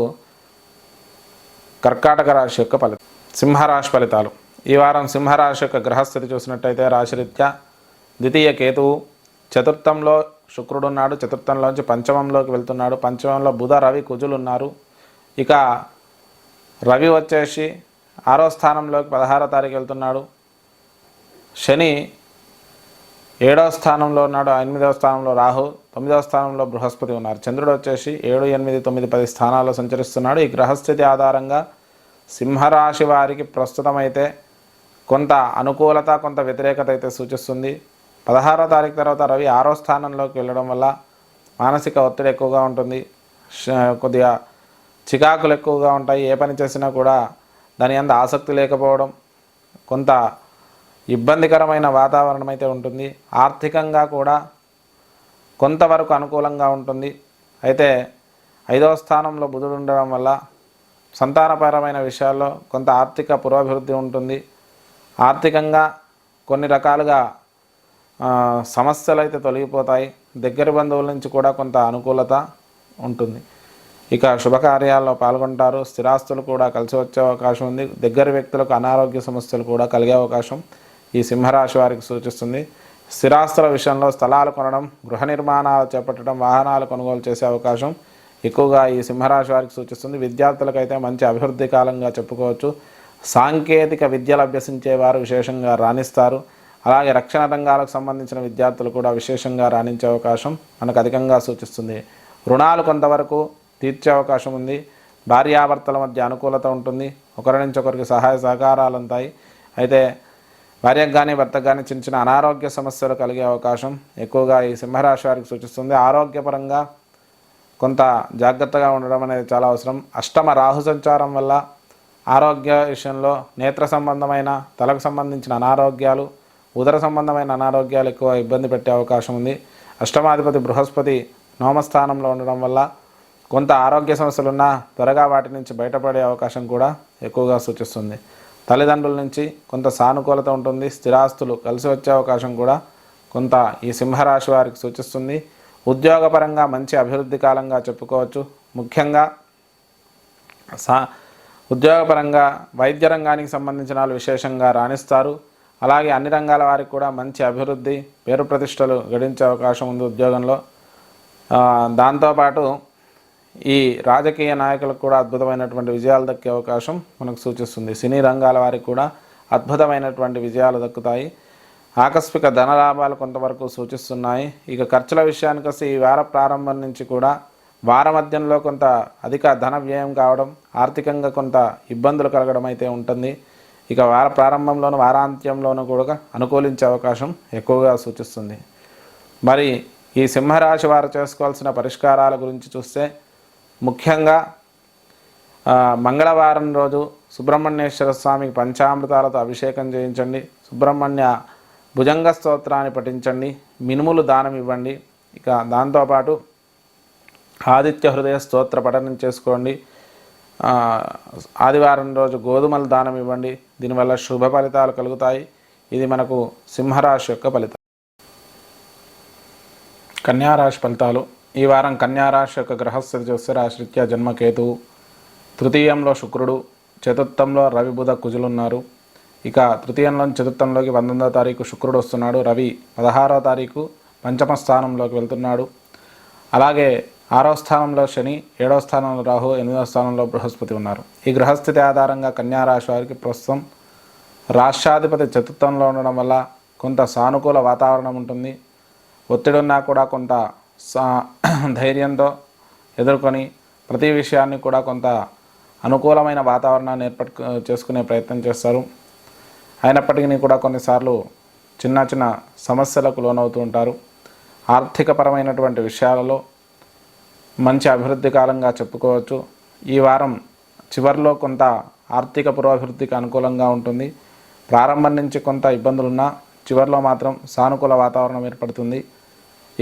కర్కాటక రాశి యొక్క ఫలితం. సింహరాశి ఫలితాలు. ఈ వారం సింహరాశి యొక్క గ్రహస్థితి చూసినట్టయితే రాశిరీత్యా ద్వితీయ కేతువు, చతుర్థంలో శుక్రుడు ఉన్నాడు. చతుర్థంలోంచి పంచమంలోకి వెళ్తున్నాడు. పంచమంలో బుధ, రవి, కుజులు ఉన్నారు. ఇక రవి వచ్చేసి 6వ స్థానంలోకి 16వ తారీఖు వెళ్తున్నాడు. శని 7వ స్థానంలో ఉన్నాడు. 8వ స్థానంలో రాహు, 9వ స్థానంలో బృహస్పతి ఉన్నారు. చంద్రుడు వచ్చేసి 7, 8, 9, 10 స్థానాల్లో సంచరిస్తున్నాడు. ఈ గ్రహస్థితి ఆధారంగా సింహరాశి వారికి ప్రస్తుతం అయితే కొంత అనుకూలత, కొంత వ్యతిరేకత అయితే సూచిస్తుంది. 16వ తారీఖు తర్వాత రవి 6వ స్థానంలోకి వెళ్ళడం వల్ల మానసిక ఒత్తిడి ఎక్కువగా ఉంటుంది. కొద్దిగా చికాకులు ఎక్కువగా ఉంటాయి. ఏ పని చేసినా కూడా దాని యందు ఆసక్తి లేకపోవడం, కొంత ఇబ్బందికరమైన వాతావరణం అయితే ఉంటుంది. ఆర్థికంగా కూడా కొంతవరకు అనుకూలంగా ఉంటుంది. అయితే 5వ స్థానంలో బుధుడు ఉండడం వల్ల సంతానపరమైన విషయాల్లో కొంత ఆర్థిక పురోభివృద్ధి ఉంటుంది. ఆర్థికంగా కొన్ని రకాలుగా సమస్యలు అయితే తొలగిపోతాయి. దగ్గర బంధువుల నుంచి కూడా కొంత అనుకూలత ఉంటుంది. ఇక శుభకార్యాల్లో పాల్గొంటారు. స్థిరాస్తులు కూడా కలిసి వచ్చే అవకాశం ఉంది. దగ్గర వ్యక్తులకు అనారోగ్య సమస్యలు కూడా కలిగే అవకాశం ఈ సింహరాశి వారికి సూచిస్తుంది. స్థిరాస్తుల విషయంలో స్థలాలు కొనడం, గృహ నిర్మాణాలు చేపట్టడం, వాహనాలు కొనుగోలు చేసే అవకాశం ఎక్కువగా ఈ సింహరాశి వారికి సూచిస్తుంది. విద్యార్థులకైతే మంచి అభివృద్ధి కాలంగా చెప్పుకోవచ్చు. సాంకేతిక విద్యలు అభ్యసించే వారు విశేషంగా రాణిస్తారు. అలాగే రక్షణ రంగాలకు సంబంధించిన విద్యార్థులు కూడా విశేషంగా రాణించే అవకాశం మనకు అధికంగా సూచిస్తుంది. రుణాలు కొంతవరకు తీర్చే అవకాశం ఉంది. భార్యాభర్తల మధ్య అనుకూలత ఉంటుంది. ఒకరి నుంచి ఒకరికి సహాయ సహకారాలు ఉంటాయి. అయితే భార్యకు కానీ భర్తకు కానీ చిన్న చిన్న అనారోగ్య సమస్యలు కలిగే అవకాశం ఎక్కువగా ఈ సింహరాశి వారికి సూచిస్తుంది. ఆరోగ్యపరంగా కొంత జాగ్రత్తగా ఉండడం అనేది చాలా అవసరం. అష్టమ రాహు సంచారం వల్ల ఆరోగ్య విషయంలో నేత్ర సంబంధమైన, తలకు సంబంధించిన అనారోగ్యాలు, ఉదర సంబంధమైన అనారోగ్యాలు ఎక్కువ ఇబ్బంది పెట్టే అవకాశం ఉంది. అష్టమాధిపతి బృహస్పతి నవమస్థానంలో ఉండడం వల్ల కొంత ఆరోగ్య సమస్యలున్నా త్వరగా వాటి నుంచి బయటపడే అవకాశం కూడా ఎక్కువగా సూచిస్తుంది. తల్లిదండ్రుల నుంచి కొంత సానుకూలత ఉంటుంది. స్థిరాస్తులు కలిసి వచ్చే అవకాశం కూడా కొంత ఈ సింహరాశి వారికి సూచిస్తుంది. ఉద్యోగపరంగా మంచి అభివృద్ధి కాలంగా చెప్పుకోవచ్చు. ముఖ్యంగా ఉద్యోగపరంగా వైద్య రంగానికి సంబంధించిన వాళ్ళు విశేషంగా రాణిస్తారు. అలాగే అన్ని రంగాల వారికి కూడా మంచి అభివృద్ధి, పేరు ప్రతిష్టలు గడించే అవకాశం ఉంది ఉద్యోగంలో. దాంతోపాటు ఈ రాజకీయ నాయకులకు కూడా అద్భుతమైనటువంటి విజయాలు దక్కే అవకాశం మనకు సూచిస్తుంది. సినీ రంగాల వారికి కూడా అద్భుతమైనటువంటి విజయాలు దక్కుతాయి. ఆకస్మిక ధనలాభాలు కొంతవరకు సూచిస్తున్నాయి. ఇక ఖర్చుల విషయానికి వస్తే ఈ వార ప్రారంభం నుంచి కూడా వార మధ్యంలో కొంత అధిక ధన వ్యయం కావడం, ఆర్థికంగా కొంత ఇబ్బందులు కలగడం అయితే ఉంటుంది. ఇక వార ప్రారంభంలోనూ వారాంత్యంలోనూ కూడా అనుకూలించే అవకాశం ఎక్కువగా సూచిస్తుంది. మరి ఈ సింహరాశి వారు చేసుకోవాల్సిన పరిష్కారాల గురించి చూస్తే ముఖ్యంగా మంగళవారం రోజు సుబ్రహ్మణ్యేశ్వర స్వామికి పంచామృతాలతో అభిషేకం చేయించండి. సుబ్రహ్మణ్య భుజంగ స్తోత్రాన్ని పఠించండి. మినుములు దానం ఇవ్వండి. ఇక దాంతోపాటు ఆదిత్య హృదయ స్తోత్ర పఠనం చేసుకోండి. ఆదివారం రోజు గోధుమలు దానం ఇవ్వండి. దీనివల్ల శుభ ఫలితాలు కలుగుతాయి. ఇది మనకు సింహరాశి యొక్క ఫలితం. కన్యారాశి ఫలితాలు. ఈ వారం కన్యారాశి యొక్క గ్రహస్థితి చూస్తే రాశిరీత్యా జన్మకేతువు, తృతీయంలో శుక్రుడు, చతుర్థంలో రవి బుధ కుజులు ఉన్నారు. ఇక తృతీయంలో చతుర్థంలోకి 19వ తారీఖు శుక్రుడు వస్తున్నాడు. రవి 16వ తారీఖు పంచమ స్థానంలోకి వెళ్తున్నాడు. అలాగే 6వ స్థానంలో శని, 7వ స్థానంలో రాహు, 8వ స్థానంలో బృహస్పతి ఉన్నారు. ఈ గ్రహస్థితి ఆధారంగా కన్యారాశి వారికి ప్రస్తుతం రాష్ట్రాధిపతి చతుర్థంలో ఉండడం వల్ల కొంత సానుకూల వాతావరణం ఉంటుంది. ఒత్తిడి ఉన్నా కూడా కొంత ధైర్యంతో ఎదుర్కొని ప్రతి విషయాన్ని కూడా కొంత అనుకూలమైన వాతావరణాన్ని చేసుకునే ప్రయత్నం చేస్తారు. అయినప్పటికీ కూడా కొన్నిసార్లు చిన్న చిన్న సమస్యలకు లోనవుతూ ఉంటారు. ఆర్థికపరమైనటువంటి విషయాలలో మంచి అభివృద్ధి కాలంగా చెప్పుకోవచ్చు. ఈ వారం చివరిలో కొంత ఆర్థిక పురోభివృద్ధికి అనుకూలంగా ఉంటుంది. ప్రారంభం నుంచి కొంత ఇబ్బందులున్నా చివరిలో మాత్రం సానుకూల వాతావరణం ఏర్పడుతుంది.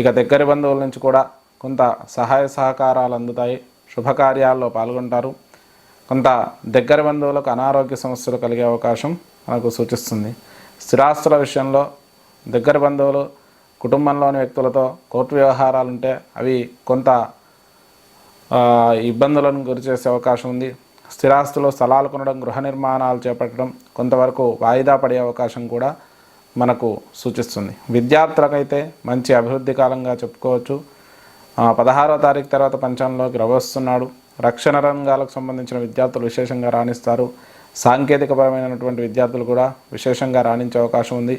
ఇక దగ్గరి బంధువుల నుంచి కూడా కొంత సహాయ సహకారాలు అందుతాయి. శుభకార్యాల్లో పాల్గొంటారు. కొంత దగ్గర బంధువులకు అనారోగ్య సమస్యలు కలిగే అవకాశం మనకు సూచిస్తుంది. స్థిరాస్తుల విషయంలో దగ్గర బంధువులు, కుటుంబంలోని వ్యక్తులతో కోర్టు వ్యవహారాలు ఉంటే అవి కొంత ఇబ్బందులను గురిచేసే అవకాశం ఉంది. స్థిరాస్తులు, స్థలాలు కొనడం, గృహ నిర్మాణాలు చేపట్టడం కొంతవరకు వాయిదా పడే అవకాశం కూడా మనకు సూచిస్తుంది. విద్యార్థులకైతే మంచి అభివృద్ధి కాలంగా చెప్పుకోవచ్చు. 16వ తారీఖు తర్వాత పంచంలోకి రవి వస్తున్నాడు. రక్షణ రంగాలకు సంబంధించిన విద్యార్థులు విశేషంగా రాణిస్తారు. సాంకేతికపరమైనటువంటి విద్యార్థులు కూడా విశేషంగా రాణించే అవకాశం ఉంది.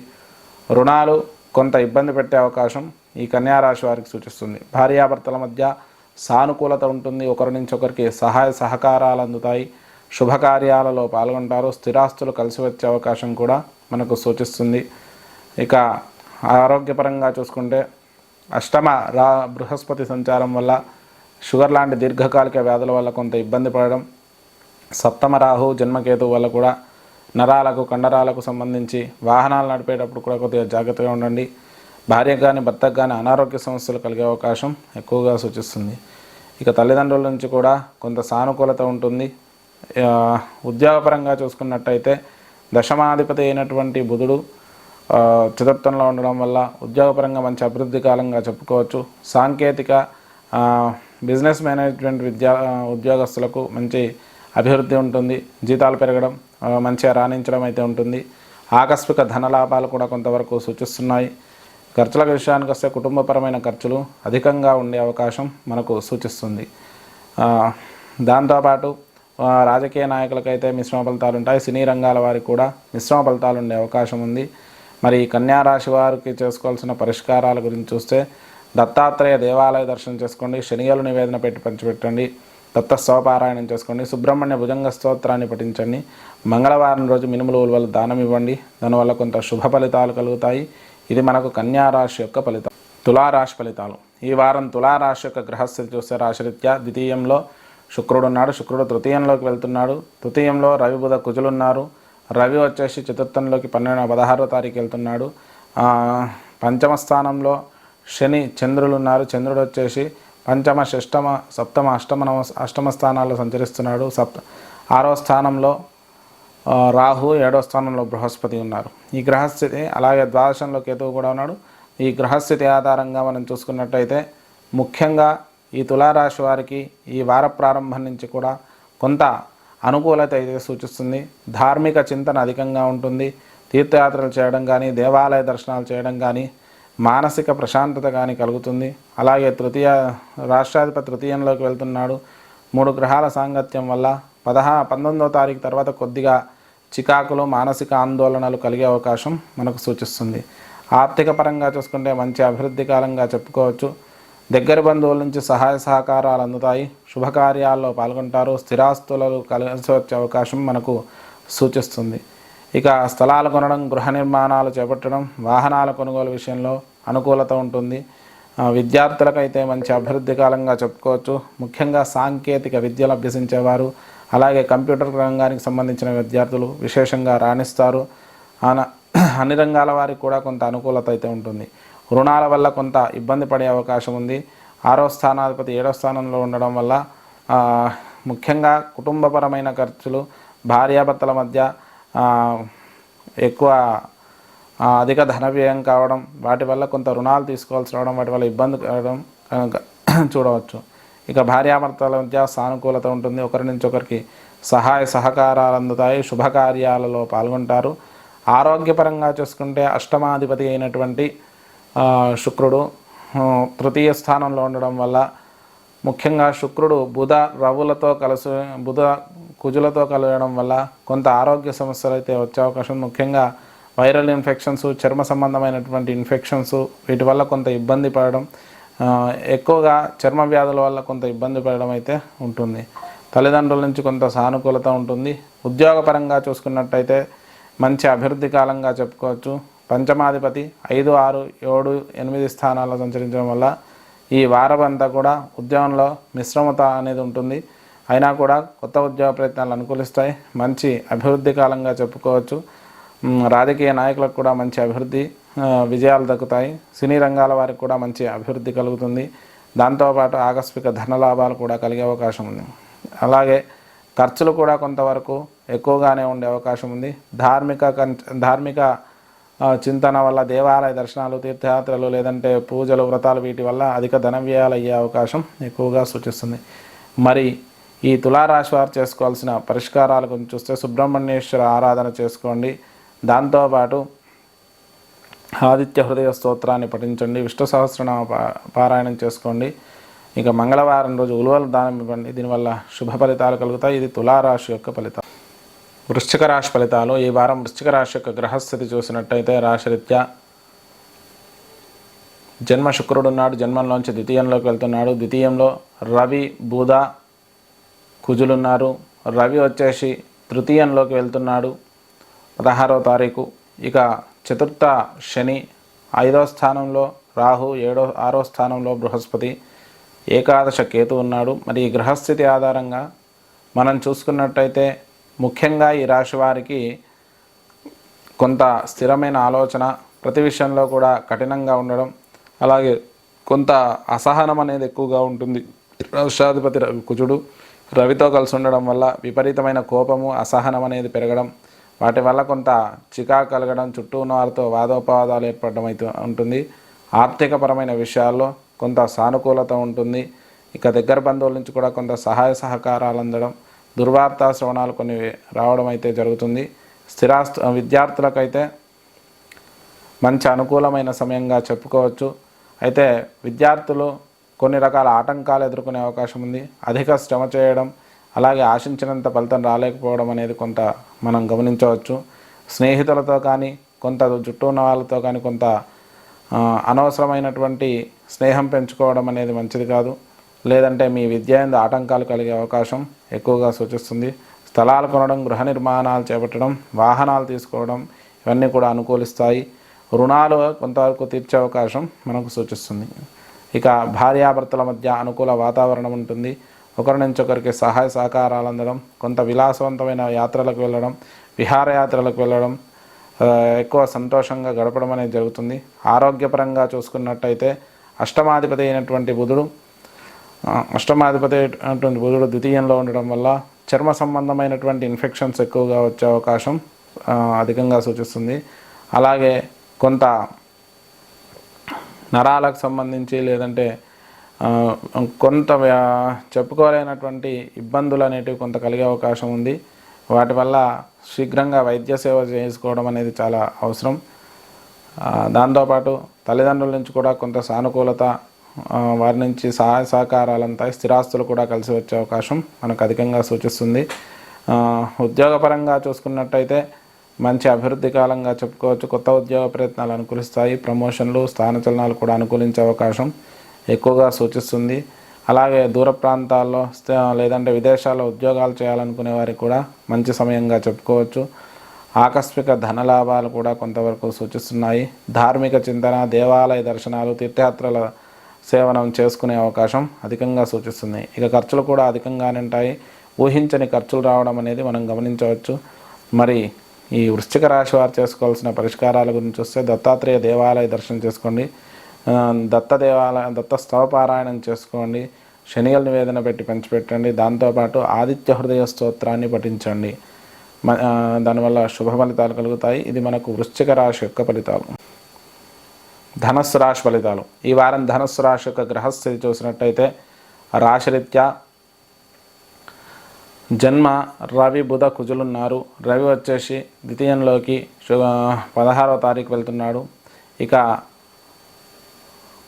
రుణాలు కొంత ఇబ్బంది పెట్టే అవకాశం ఈ కన్యారాశి వారికి సూచిస్తుంది. భార్యాభర్తల మధ్య సానుకూలత ఉంటుంది. ఒకరి నుంచి ఒకరికి సహాయ సహకారాలు అందుతాయి. శుభకార్యాలలో పాల్గొంటారు. స్థిరాస్తులు కలిసి వచ్చే అవకాశం కూడా మనకు సూచిస్తుంది. ఇక ఆరోగ్యపరంగా చూసుకుంటే అష్టమ బృహస్పతి సంచారం వల్ల షుగర్ లాంటి దీర్ఘకాలిక వ్యాధుల వల్ల కొంత ఇబ్బంది పడడం, సప్తమ రాహు జన్మకేతు వల్ల కూడా నరాలకు, కండరాలకు సంబంధించి వాహనాలు నడిపేటప్పుడు కూడా కొద్దిగా జాగ్రత్తగా ఉండండి. భార్యకు కానీ భర్తకు కానీ అనారోగ్య సమస్యలు కలిగే అవకాశం ఎక్కువగా సూచిస్తుంది. ఇక తల్లిదండ్రుల నుంచి కూడా కొంత సానుకూలత ఉంటుంది. ఉద్యోగపరంగా చూసుకున్నట్టయితే దశమాధిపతి అయినటువంటి బుధుడు చతుర్థంలో ఉండడం వల్ల ఉద్యోగపరంగా మంచి అభివృద్ధి కాలంగా చెప్పుకోవచ్చు. సాంకేతిక బిజినెస్ మేనేజ్మెంట్ ఉద్యోగస్తులకు మంచి అభివృద్ధి ఉంటుంది. జీతాలు పెరగడం, మంచిగా రాణించడం అయితే ఉంటుంది. ఆకస్మిక ధనలాభాలు కూడా కొంతవరకు సూచిస్తున్నాయి. ఖర్చుల విషయానికి వస్తే కుటుంబపరమైన ఖర్చులు అధికంగా ఉండే అవకాశం మనకు సూచిస్తుంది. దాంతోపాటు రాజకీయ నాయకులకైతే మిశ్రమ ఫలితాలు ఉంటాయి. సినీ రంగాల వారికి కూడా మిశ్రమ ఫలితాలు ఉండే అవకాశం ఉంది. మరి కన్యా రాశి వారికి చేసుకోవాల్సిన పరిష్కారాల గురించి చూస్తే దత్తాత్రేయ దేవాలయ దర్శనం చేసుకోండి, శనియలు నివేదన పెట్టి పంచిపెట్టండి, దత్త స్తవపారాయణం చేసుకోండి, సుబ్రహ్మణ్య భుజంగ స్తోత్రాన్ని పఠించండి, మంగళవారం రోజు మినుములు ఉలువలు దానం ఇవ్వండి. దానివల్ల కొంత శుభ ఫలితాలు కలుగుతాయి. ఇది మనకు కన్యా రాశి యొక్క ఫలితం. తులారాశి ఫలితాలు. ఈ వారం తులారాశి యొక్క గ్రహస్థితి చూస్తే రాశిరీత్యా ద్వితీయంలో శుక్రుడు ఉన్నాడు. శుక్రుడు తృతీయంలోకి వెళ్తున్నాడు. తృతీయంలో రవి బుధ కుజులు ఉన్నారు. రవి వచ్చేసి చతుర్థంలోకి 16వ తారీఖు వెళ్తున్నాడు. పంచమ స్థానంలో శని చంద్రులు ఉన్నారు. చంద్రుడు వచ్చేసి పంచమ, షష్టమ, సప్తమ, అష్టమ స్థానాల్లో సంచరిస్తున్నాడు. 6వ స్థానంలో రాహు, 7వ స్థానంలో బృహస్పతి ఉన్నారు. ఈ గ్రహస్థితి అలాగే ద్వాదశంలో కేతువు కూడా ఉన్నాడు. ఈ గ్రహస్థితి ఆధారంగా మనం చూసుకున్నట్టయితే ముఖ్యంగా ఈ తులారాశి వారికి ఈ వార ప్రారంభం నుంచి కూడా కొంత అనుకూలత అయితే సూచిస్తుంది. ధార్మిక చింతన అధికంగా ఉంటుంది. తీర్థయాత్రలు చేయడం కానీ, దేవాలయ దర్శనాలు చేయడం కానీ, మానసిక ప్రశాంతత కానీ కలుగుతుంది. అలాగే రాష్ట్రాధిపతి తృతీయంలోకి వెళ్తున్నాడు. 3 గ్రహాల సాంగత్యం వల్ల 19వ తారీఖు తర్వాత కొద్దిగా చికాకులు, మానసిక ఆందోళనలు కలిగే అవకాశం మనకు సూచిస్తుంది. ఆర్థిక పరంగా చూసుకుంటే మంచి అభివృద్ధి కాలంగా చెప్పుకోవచ్చు. దగ్గర బంధువుల నుంచి సహాయ సహకారాలు అందుతాయి. శుభకార్యాల్లో పాల్గొంటారు. స్థిరాస్తులు కలిసి వచ్చే అవకాశం మనకు సూచిస్తుంది. ఇక స్థలాలు కొనడం, గృహ నిర్మాణాలు చేపట్టడం, వాహనాల కొనుగోలు విషయంలో అనుకూలత ఉంటుంది. విద్యార్థులకైతే మంచి అభివృద్ధి కాలంగా చెప్పుకోవచ్చు. ముఖ్యంగా సాంకేతిక విద్యలు అభ్యసించేవారు, అలాగే కంప్యూటర్ రంగానికి సంబంధించిన విద్యార్థులు విశేషంగా రాణిస్తారు. అన్ని రంగాల వారికి కూడా కొంత అనుకూలత అయితే ఉంటుంది. రుణాల వల్ల కొంత ఇబ్బంది పడే అవకాశం ఉంది. 6వ స్థానాధిపతి 7వ స్థానంలో ఉండడం వల్ల ముఖ్యంగా కుటుంబపరమైన ఖర్చులు, భార్యాభర్తల మధ్య ఎక్కువ అధిక ధన వ్యయం కావడం, వాటి వల్ల కొంత రుణాలు తీసుకోవాల్సి రావడం, వాటి వల్ల ఇబ్బంది కావడం చూడవచ్చు. ఇక భార్యాభర్తల మధ్య సానుకూలత ఉంటుంది. ఒకరి నుంచి ఒకరికి సహాయ సహకారాలు అందుతాయి. శుభకార్యాలలో పాల్గొంటారు. ఆరోగ్యపరంగా చూసుకుంటే అష్టమాధిపతి అయినటువంటి శుక్రుడు తృతీయ స్థానంలో ఉండడం వల్ల ముఖ్యంగా శుక్రుడు బుధ కుజులతో కలవడం వల్ల కొంత ఆరోగ్య సమస్యలు అయితే వచ్చే అవకాశం. ముఖ్యంగా వైరల్ ఇన్ఫెక్షన్స్, చర్మ సంబంధమైనటువంటి ఇన్ఫెక్షన్స్, వీటి వల్ల కొంత ఇబ్బంది పడడం, ఎక్కువగా చర్మ వ్యాధుల వల్ల కొంత ఇబ్బంది పడడం అయితే ఉంటుంది. తల్లిదండ్రుల నుంచి కొంత సానుకూలత ఉంటుంది. ఉద్యోగపరంగా చూసుకున్నట్టయితే మంచి అభివృద్ధి కాలంగా చెప్పుకోవచ్చు. పంచమాధిపతి 5, 6, 7, 8 స్థానాల్లో సంచరించడం వల్ల ఈ వారం అంతా కూడా ఉద్యోగంలో మిశ్రమత అనేది ఉంటుంది. అయినా కూడా కొత్త ఉద్యోగ ప్రయత్నాలు అనుకూలిస్తాయి. మంచి అభివృద్ధి కాలంగా చెప్పుకోవచ్చు. రాజకీయ నాయకులకు కూడా మంచి అభివృద్ధి విజయాలు దక్కుతాయి. సినీ రంగాల వారికి కూడా మంచి అభివృద్ధి కలుగుతుంది. దాంతోపాటు ఆకస్మిక ధనలాభాలు కూడా కలిగే అవకాశం ఉంది. అలాగే ఖర్చులు కూడా కొంతవరకు ఎక్కువగానే ఉండే అవకాశం ఉంది. ధార్మిక చింతన వల్ల దేవాలయ దర్శనాలు, తీర్థయాత్రలు, లేదంటే పూజలు, వ్రతాలు, వీటి వల్ల అధిక ధన వ్యయాలు అయ్యే అవకాశం ఎక్కువగా సూచిస్తుంది. మరి ఈ తులారాశి వారు చేసుకోవాల్సిన పరిష్కారాల గురించి చూస్తే సుబ్రహ్మణ్యేశ్వర ఆరాధన చేసుకోండి. దాంతోపాటు ఆదిత్య హృదయ స్తోత్రాన్ని పఠించండి. విష్ణు సహస్రనామ పారాయణం చేసుకోండి. ఇక మంగళవారం రోజు ఉలువలు దానం ఇవ్వండి. దీనివల్ల శుభ ఫలితాలు కలుగుతాయి. ఇది తులారాశి యొక్క ఫలితం. వృశ్చిక రాశి ఫలితాలు. ఈ వారం వృశ్చిక రాశి యొక్క గ్రహస్థితి చూసినట్టయితే రాశిరీత్యా జన్మ శుక్రుడు ఉన్నాడు. జన్మంలోంచి ద్వితీయంలోకి వెళ్తున్నాడు. ద్వితీయంలో రవి, బుధ, కుజులున్నారు. రవి వచ్చేసి తృతీయంలోకి వెళ్తున్నాడు 16వ తారీఖు. ఇక చతుర్థ శని, 5వ స్థానంలో రాహు, 6వ స్థానంలో బృహస్పతి, ఏకాదశ కేతు ఉన్నాడు. మరి ఈ గ్రహస్థితి ఆధారంగా మనం చూసుకున్నట్టయితే ముఖ్యంగా ఈ రాశి వారికి కొంత స్థిరమైన ఆలోచన, ప్రతి విషయంలో కూడా కఠినంగా ఉండడం, అలాగే కొంత అసహనం అనేది ఎక్కువగా ఉంటుంది. రాష్ట్రాధిపతి కుజుడు రవితో కలిసి ఉండడం వల్ల విపరీతమైన కోపము అసహనం అనేది పెరగడం, వాటి వల్ల కొంత చికాకు కలగడం, చుట్టూ ఉన్న వారితో వాదోపవాదాలు ఏర్పడడం అయితే ఉంటుంది. ఆర్థికపరమైన విషయాల్లో కొంత సానుకూలత ఉంటుంది. ఇక దగ్గర బంధువుల నుంచి కూడా కొంత సహాయ సహకారాలు అందడం, దుర్వార్తా శ్రవణాలు కొన్ని రావడం అయితే జరుగుతుంది. విద్యార్థులకైతే మంచి అనుకూలమైన సమయంగా చెప్పుకోవచ్చు. అయితే విద్యార్థులు కొన్ని రకాల ఆటంకాలు ఎదుర్కొనే అవకాశం ఉంది. అధిక శ్రమ చేయడం, అలాగే ఆశించినంత ఫలితం రాలేకపోవడం అనేది కొంత మనం గమనించవచ్చు. స్నేహితులతో కానీ కొంత చుట్టూ ఉన్న వాళ్ళతో కానీ కొంత అనవసరమైనటువంటి స్నేహం పెంచుకోవడం అనేది మంచిది కాదు. లేదంటే మీ విద్య యందు ఆటంకాలు కలిగే అవకాశం ఎక్కువగా సూచిస్తుంది. స్థలాలు కొనడం, గృహ నిర్మాణాలు చేపట్టడం, వాహనాలు తీసుకోవడం ఇవన్నీ కూడా అనుకూలిస్తాయి. రుణాలు కొంతవరకు తీర్చే అవకాశం మనకు సూచిస్తుంది. ఇక భార్యాభర్తల మధ్య అనుకూల వాతావరణం ఉంటుంది. ఒకరి నుంచి ఒకరికి సహాయ సహకారాలు అందడం, కొంత విలాసవంతమైన యాత్రలకు వెళ్ళడం, విహారయాత్రలకు వెళ్ళడం, ఎక్కువ సంతోషంగా గడపడం అనేది జరుగుతుంది. ఆరోగ్యపరంగా చూసుకున్నట్టయితే అష్టమాధిపతి అయినటువంటి బుధుడు ద్వితీయంలో ఉండడం వల్ల చర్మ సంబంధమైనటువంటి ఇన్ఫెక్షన్స్ ఎక్కువగా వచ్చే అవకాశం అధికంగా సూచిస్తుంది. అలాగే కొంత నరాలకు సంబంధించి లేదంటే కొంత చెప్పుకోలేనటువంటి ఇబ్బందులు అనేటివి కొంత కలిగే అవకాశం ఉంది. వాటి వల్ల శీఘ్రంగా వైద్య సేవ చేసుకోవడం అనేది చాలా అవసరం. దాంతోపాటు తల్లిదండ్రుల నుంచి కూడా కొంత సానుకూలత, వారి నుంచి సహాయ సహకారాలంతా, స్థిరాస్తులు కూడా కలిసి వచ్చే అవకాశం మనకు అధికంగా సూచిస్తుంది. ఉద్యోగపరంగా చూసుకున్నట్టయితే మంచి అభివృద్ధి కాలంగా చెప్పుకోవచ్చు. కొత్త ఉద్యోగ ప్రయత్నాలు అనుకూలిస్తాయి. ప్రమోషన్లు, స్థానచలనాలు కూడా అనుకూలించే అవకాశం ఎక్కువగా సూచిస్తుంది. అలాగే దూర ప్రాంతాల్లో లేదంటే విదేశాల్లో ఉద్యోగాలు చేయాలనుకునే వారికి కూడా మంచి సమయంగా చెప్పుకోవచ్చు. ఆకస్మిక ధనలాభాలు కూడా కొంతవరకు సూచిస్తున్నాయి. ధార్మిక చింతన, దేవాలయ దర్శనాలు, తీర్థయాత్రల సేవనం చేసుకునే అవకాశం అధికంగా సూచిస్తుంది. ఇక ఖర్చులు కూడా అధికంగానే ఉంటాయి. ఊహించని ఖర్చులు రావడం అనేది మనం గమనించవచ్చు. మరి ఈ వృశ్చిక రాశి వారు చేసుకోవాల్సిన పరిష్కారాల గురించి వస్తే దత్తాత్రేయ దేవాలయ దర్శనం చేసుకోండి, దత్త స్తవపారాయణం చేసుకోండి, శనిగల నివేదన పెట్టి పంచిపెట్టండి. దాంతోపాటు ఆదిత్య హృదయ స్తోత్రాన్ని పఠించండి. దానివల్ల శుభ ఫలితాలు కలుగుతాయి. ఇది మనకు వృశ్చిక రాశి యొక్క ఫలితాలు. ధనస్సు రాశి ఫలితాలు. ఈ వారం ధనస్సు రాశి యొక్క గ్రహస్థితి చూసినట్టయితే రాశిరీత్యా జన్మ రవి బుధ కుజులున్నారు. రవి వచ్చేసి ద్వితీయంలోకి 16వ తారీఖు వెళ్తున్నాడు. ఇక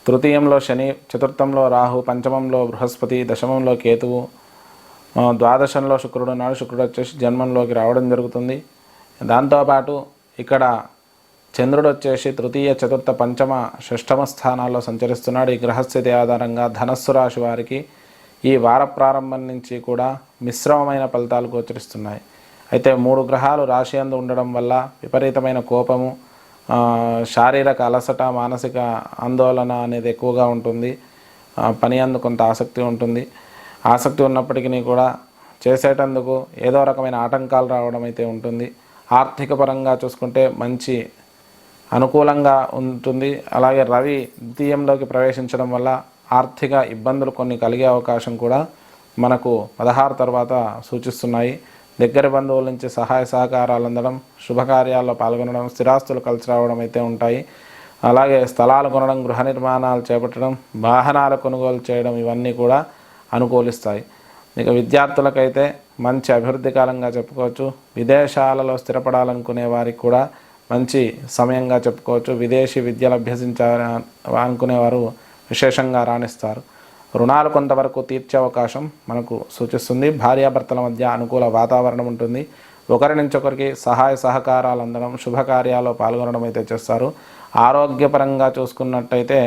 తృతీయంలో శని, చతుర్థంలో రాహు, పంచమంలో బృహస్పతి, దశమంలో కేతువు, ద్వాదశంలో శుక్రుడు ఉన్నాడు. శుక్రుడు వచ్చేసి జన్మంలోకి రావడం జరుగుతుంది. దాంతోపాటు ఇక్కడ చంద్రుడు వచ్చేసి తృతీయ, చతుర్థ, పంచమ, షష్టమ స్థానాల్లో సంచరిస్తున్నాడు. ఈ గ్రహస్థితి ఆధారంగా ధనస్సు రాశి వారికి ఈ వార ప్రారంభం నుంచి కూడా మిశ్రమమైన ఫలితాలు గోచరిస్తున్నాయి. అయితే 3 గ్రహాలు రాశి యందు ఉండడం వల్ల విపరీతమైన కోపము, శారీరక అలసట, మానసిక ఆందోళన అనేది ఎక్కువగా ఉంటుంది. పని అందు కొంత ఆసక్తి ఉంటుంది. ఆసక్తి ఉన్నప్పటికీ కూడా చేసేటందుకు ఏదో రకమైన ఆటంకాలు రావడం అయితే ఉంటుంది. ఆర్థిక పరంగా చూసుకుంటే మంచి అనుకూలంగా ఉంటుంది. అలాగే రవి ద్వితీయంలోకి ప్రవేశించడం వల్ల ఆర్థిక ఇబ్బందులు కొన్ని కలిగే అవకాశం కూడా మనకు 16 తర్వాత సూచిస్తున్నాయి. దగ్గర బంధువుల నుంచి సహాయ సహకారాలు అందడం, శుభకార్యాల్లో పాల్గొనడం, స్థిరాస్తులు కలిసి రావడం అయితే ఉంటాయి. అలాగే స్థలాలు కొనడం, గృహ నిర్మాణాలు చేపట్టడం, వాహనాల కొనుగోలు చేయడం ఇవన్నీ కూడా అనుకూలిస్తాయి. ఇక విద్యార్థులకైతే మంచి అభివృద్ధి కాలంగా చెప్పుకోవచ్చు. విదేశాలలో స్థిరపడాలనుకునే వారికి కూడా మంచి సమయంగా చెప్పుకోవచ్చు. విదేశీ విద్యలు అభ్యసించాలనుకునేవారు విశేషంగా రాణిస్తారు. రుణాలు కొంతవరకు తీర్చే అవకాశం మనకు సూచిస్తుంది. భార్యాభర్తల మధ్య అనుకూల వాతావరణం ఉంటుంది. ఒకరి నుంచి ఒకరికి సహాయ సహకారాలు అందడం, శుభకార్యాల్లో పాల్గొనడం అయితే చేస్తారు. ఆరోగ్యపరంగా చూసుకున్నట్టయితే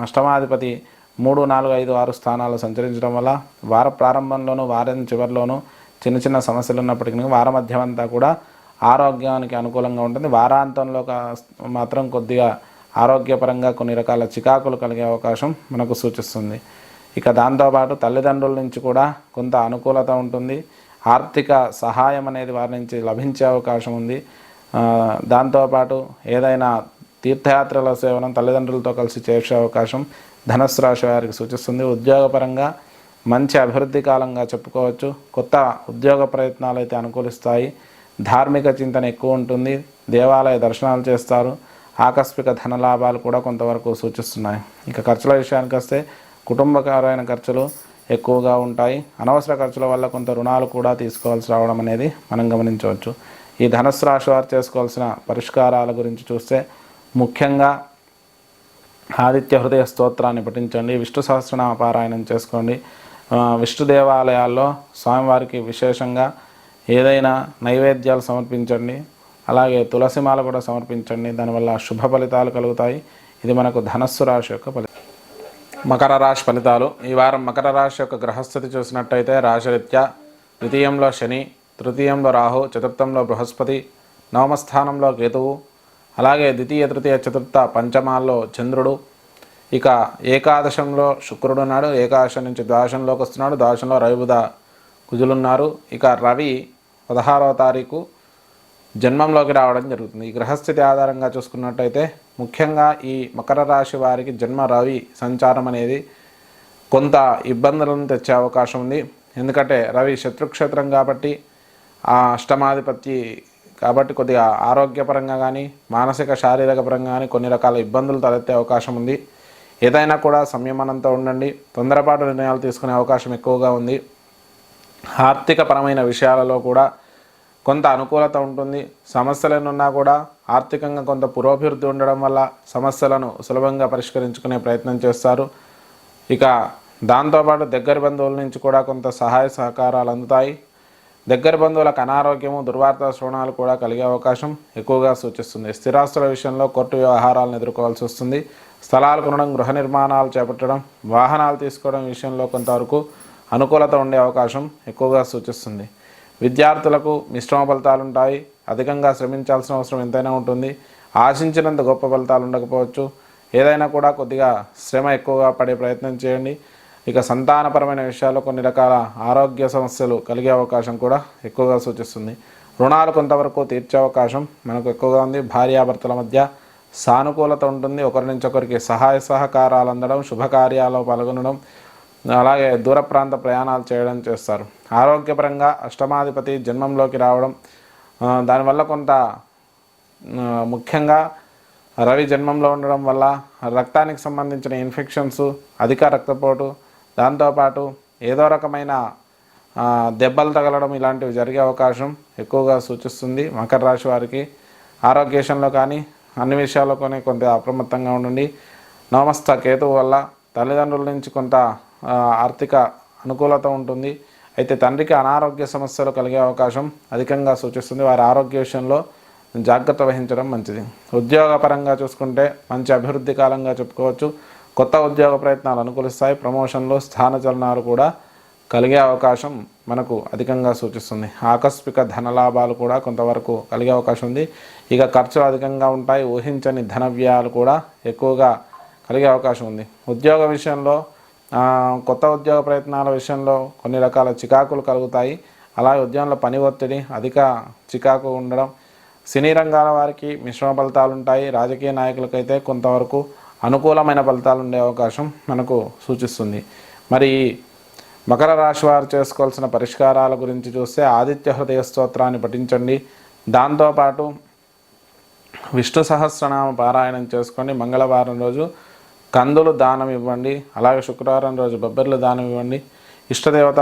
అష్టమాధిపతి 3, 4, 5, 6 స్థానాలు సంచరించడం వల్ల వార ప్రారంభంలోనూ వారం చివరిలోనూ చిన్న చిన్న సమస్యలు ఉన్నప్పటికీ వార మధ్యమంతా కూడా ఆరోగ్యానికి అనుకూలంగా ఉంటుంది. వారాంతంలో మాత్రం కొద్దిగా ఆరోగ్యపరంగా కొన్ని రకాల చికాకులు కలిగే అవకాశం మనకు సూచిస్తుంది. ఇక దాంతోపాటు తల్లిదండ్రుల నుంచి కూడా కొంత అనుకూలత ఉంటుంది. ఆర్థిక సహాయం అనేది వారి నుంచి లభించే అవకాశం ఉంది. దాంతోపాటు ఏదైనా తీర్థయాత్రల సేవనం తల్లిదండ్రులతో కలిసి చేసే అవకాశం, ధనుస్సు రాశి వారికి సూచిస్తుంది. ఉద్యోగపరంగా మంచి అభివృద్ధి కాలంగా చెప్పుకోవచ్చు. కొత్త ఉద్యోగ ప్రయత్నాలు అయితే అనుకూలిస్తాయి. ధార్మిక చింతన ఎక్కువ ఉంటుంది. దేవాలయ దర్శనాలు చేస్తారు. ఆకస్మిక ధన లాభాలు కూడా కొంతవరకు సూచిస్తున్నాయి. ఇక ఖర్చుల విషయానికి వస్తే కుటుంబకరమైన ఖర్చులు ఎక్కువగా ఉంటాయి. అనవసర ఖర్చుల వల్ల కొంత రుణాలు కూడా తీసుకోవాల్సి రావడం అనేది మనం గమనించవచ్చు. ఈ ధనుస్సు రాశి వారు చేసుకోవాల్సిన పరిష్కారాల గురించి చూస్తే ముఖ్యంగా ఆదిత్య హృదయ స్తోత్రాన్ని పఠించండి. విష్ణు సహస్రనామ పారాయణం చేసుకోండి. విష్ణు దేవాలయాల్లో స్వామివారికి విశేషంగా ఏదైనా నైవేద్యాలు సమర్పించండి. అలాగే తులసిమాల కూడా సమర్పించండి. దానివల్ల శుభ ఫలితాలు కలుగుతాయి. ఇది మనకు ధనుస్సు రాశి యొక్క ఫలితం. మకర రాశి ఫలితాలు. ఈ వారం మకర రాశి యొక్క గ్రహస్థితి చూసినట్టయితే రాశిరీత్యా ద్వితీయంలో శని, తృతీయంలో రాహు, చతుర్థంలో బృహస్పతి, నవమ స్థానంలో కేతువు, అలాగే ద్వితీయ, తృతీయ, చతుర్థ, పంచమాల్లో చంద్రుడు. ఇక ఏకాదశంలో శుక్రుడు ఉన్నాడు. ఏకాదశం నుంచి ద్వాదశంలోకి వస్తున్నాడు. ద్వాదశంలో రవి, బుధ, కుజులున్నారు. ఇక రవి 16వ తారీఖు జన్మంలోకి రావడం జరుగుతుంది. ఈ గ్రహస్థితి ఆధారంగా చూసుకున్నట్టయితే ముఖ్యంగా ఈ మకర రాశి వారికి జన్మ రవి సంచారం అనేది కొంత ఇబ్బందులను తెచ్చే అవకాశం ఉంది. ఎందుకంటే రవి శత్రుక్షేత్రం కాబట్టి, ఆ అష్టమాధిపతి కాబట్టి కొద్దిగా ఆరోగ్యపరంగా కానీ మానసిక శారీరక పరంగా కానీ కొన్ని రకాల ఇబ్బందులు తలెత్తే అవకాశం ఉంది. ఏదైనా కూడా సంయమనంతో ఉండండి. తొందరపాటు నిర్ణయాలు తీసుకునే అవకాశం ఎక్కువగా ఉంది. ఆర్థికపరమైన విషయాలలో కూడా కొంత అనుకూలత ఉంటుంది. సమస్యలు ఎన్నున్నా కూడా ఆర్థికంగా కొంత పురోభివృద్ధి ఉండడం వల్ల సమస్యలను సులభంగా పరిష్కరించుకునే ప్రయత్నం చేస్తారు. ఇక దాంతోపాటు దగ్గర బంధువుల నుంచి కూడా కొంత సహాయ సహకారాలు అందుతాయి. దగ్గర బంధువులకు అనారోగ్యము, దుర్వార్త శ్రవణాలు కూడా కలిగే అవకాశం ఎక్కువగా సూచిస్తుంది. స్థిరాస్తుల విషయంలో కోర్టు వ్యవహారాలను ఎదుర్కోవాల్సి వస్తుంది. స్థలాలు కొనడం, గృహ నిర్మాణాలు చేపట్టడం, వాహనాలు తీసుకోవడం విషయంలో కొంతవరకు అనుకూలత ఉండే అవకాశం ఎక్కువగా సూచిస్తుంది. విద్యార్థులకు మిశ్రమ ఫలితాలు ఉంటాయి. అధికంగా శ్రమించాల్సిన అవసరం ఎంతైనా ఉంటుంది. ఆశించినంత గొప్ప ఫలితాలు ఉండకపోవచ్చు. ఏదైనా కూడా కొద్దిగా శ్రమ ఎక్కువగా పడే ప్రయత్నం చేయండి. ఇక సంతానపరమైన విషయాల్లో కొన్ని రకాల ఆరోగ్య సమస్యలు కలిగే అవకాశం కూడా ఎక్కువగా సూచిస్తుంది. రుణాలు కొంతవరకు తీర్చే అవకాశం మనకు ఎక్కువగా ఉంది. భార్యాభర్తల మధ్య సానుకూలత ఉంటుంది. ఒకరి నుంచి ఒకరికి సహాయ సహకారాలు అందడం, శుభకార్యాల్లో పాల్గొనడం, అలాగే దూర ప్రాంత ప్రయాణాలు చేయడం చేస్తారు. ఆరోగ్యపరంగా అష్టమాధిపతి జన్మంలోకి రావడం, దానివల్ల కొంత ముఖ్యంగా రవి జన్మంలో ఉండడం వల్ల రక్తానికి సంబంధించిన ఇన్ఫెక్షన్స్, అధిక రక్తపోటు, దాంతోపాటు ఏదో రకమైన దెబ్బలు తగలడం ఇలాంటివి జరిగే అవకాశం ఎక్కువగా సూచిస్తుంది. మకర రాశి వారికి ఆరోగ్య విషయంలో కానీ అన్ని విషయాల్లో కానీ కొంత అప్రమత్తంగా ఉండండి. నవమస్థ కేతువు వల్ల తల్లిదండ్రుల నుంచి కొంత ఆర్థిక అనుకూలత ఉంటుంది. అయితే తండ్రికి అనారోగ్య సమస్యలు కలిగే అవకాశం అధికంగా సూచిస్తుంది. వారి ఆరోగ్య విషయంలో జాగ్రత్త వహించడం మంచిది. ఉద్యోగపరంగా చూసుకుంటే మంచి అభివృద్ధి కాలంగా చెప్పుకోవచ్చు. కొత్త ఉద్యోగ ప్రయత్నాలు అనుకూలిస్తాయి. ప్రమోషన్లు, స్థానచలనాలు కూడా కలిగే అవకాశం మనకు అధికంగా సూచిస్తుంది. ఆకస్మిక ధనలాభాలు కూడా కొంతవరకు కలిగే అవకాశం ఉంది. ఇక ఖర్చులు అధికంగా ఉంటాయి. ఊహించని ధన వ్యయాలు కూడా ఎక్కువగా కలిగే అవకాశం ఉంది. ఉద్యోగ విషయంలో కొత్త ఉద్యోగ ప్రయత్నాల విషయంలో కొన్ని రకాల చికాకులు కలుగుతాయి. అలాగే ఉద్యోగంలో పని ఒత్తిడి, అధిక చికాకు ఉండడం. సినీ రంగాల వారికి మిశ్రమ ఫలితాలు ఉంటాయి. రాజకీయ నాయకులకైతే కొంతవరకు అనుకూలమైన ఫలితాలు ఉండే అవకాశం మనకు సూచిస్తుంది. మరి మకర రాశి వారు చేసుకోవాల్సిన పరిష్కారాల గురించి చూస్తే ఆదిత్య హృదయ స్తోత్రాన్ని పఠించండి. దాంతోపాటు విష్ణు సహస్రనామ పారాయణం చేసుకోండి. మంగళవారం రోజు కందులు దానం ఇవ్వండి. అలాగే శుక్రవారం రోజు బొబ్బర్లు దానం ఇవ్వండి. ఇష్టదేవత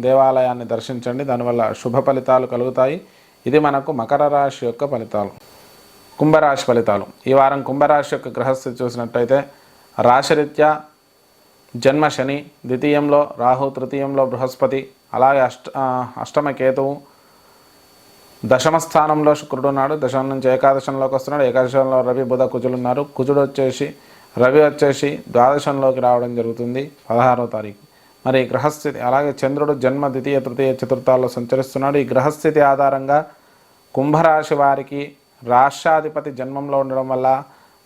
దేవాలయాన్ని దర్శించండి. దానివల్ల శుభ ఫలితాలు కలుగుతాయి. ఇది మనకు మకర రాశి యొక్క ఫలితాలు. కుంభరాశి ఫలితాలు. ఈ వారం కుంభరాశి యొక్క గ్రహస్థితి చూసినట్టయితే రాశిరీత్యా జన్మ శని, ద్వితీయంలో రాహు, తృతీయంలో బృహస్పతి, అలాగే అష్టమ కేతువు, దశమ స్థానంలో శుక్రుడు ఉన్నాడు. దశం నుంచి ఏకాదశంలోకి వస్తున్నాడు. ఏకాదశంలో రవి, బుధ, కుజులు ఉన్నారు. రవి వచ్చేసి ద్వాదశంలోకి రావడం జరుగుతుంది 16వ తారీఖు. మరి గ్రహస్థితి అలాగే చంద్రుడు జన్మ, ద్వితీయ, తృతీయ, చతుర్థాల్లో సంచరిస్తున్నాడు. ఈ గ్రహస్థితి ఆధారంగా కుంభరాశి వారికి రాష్ట్రాధిపతి జన్మంలో ఉండడం వల్ల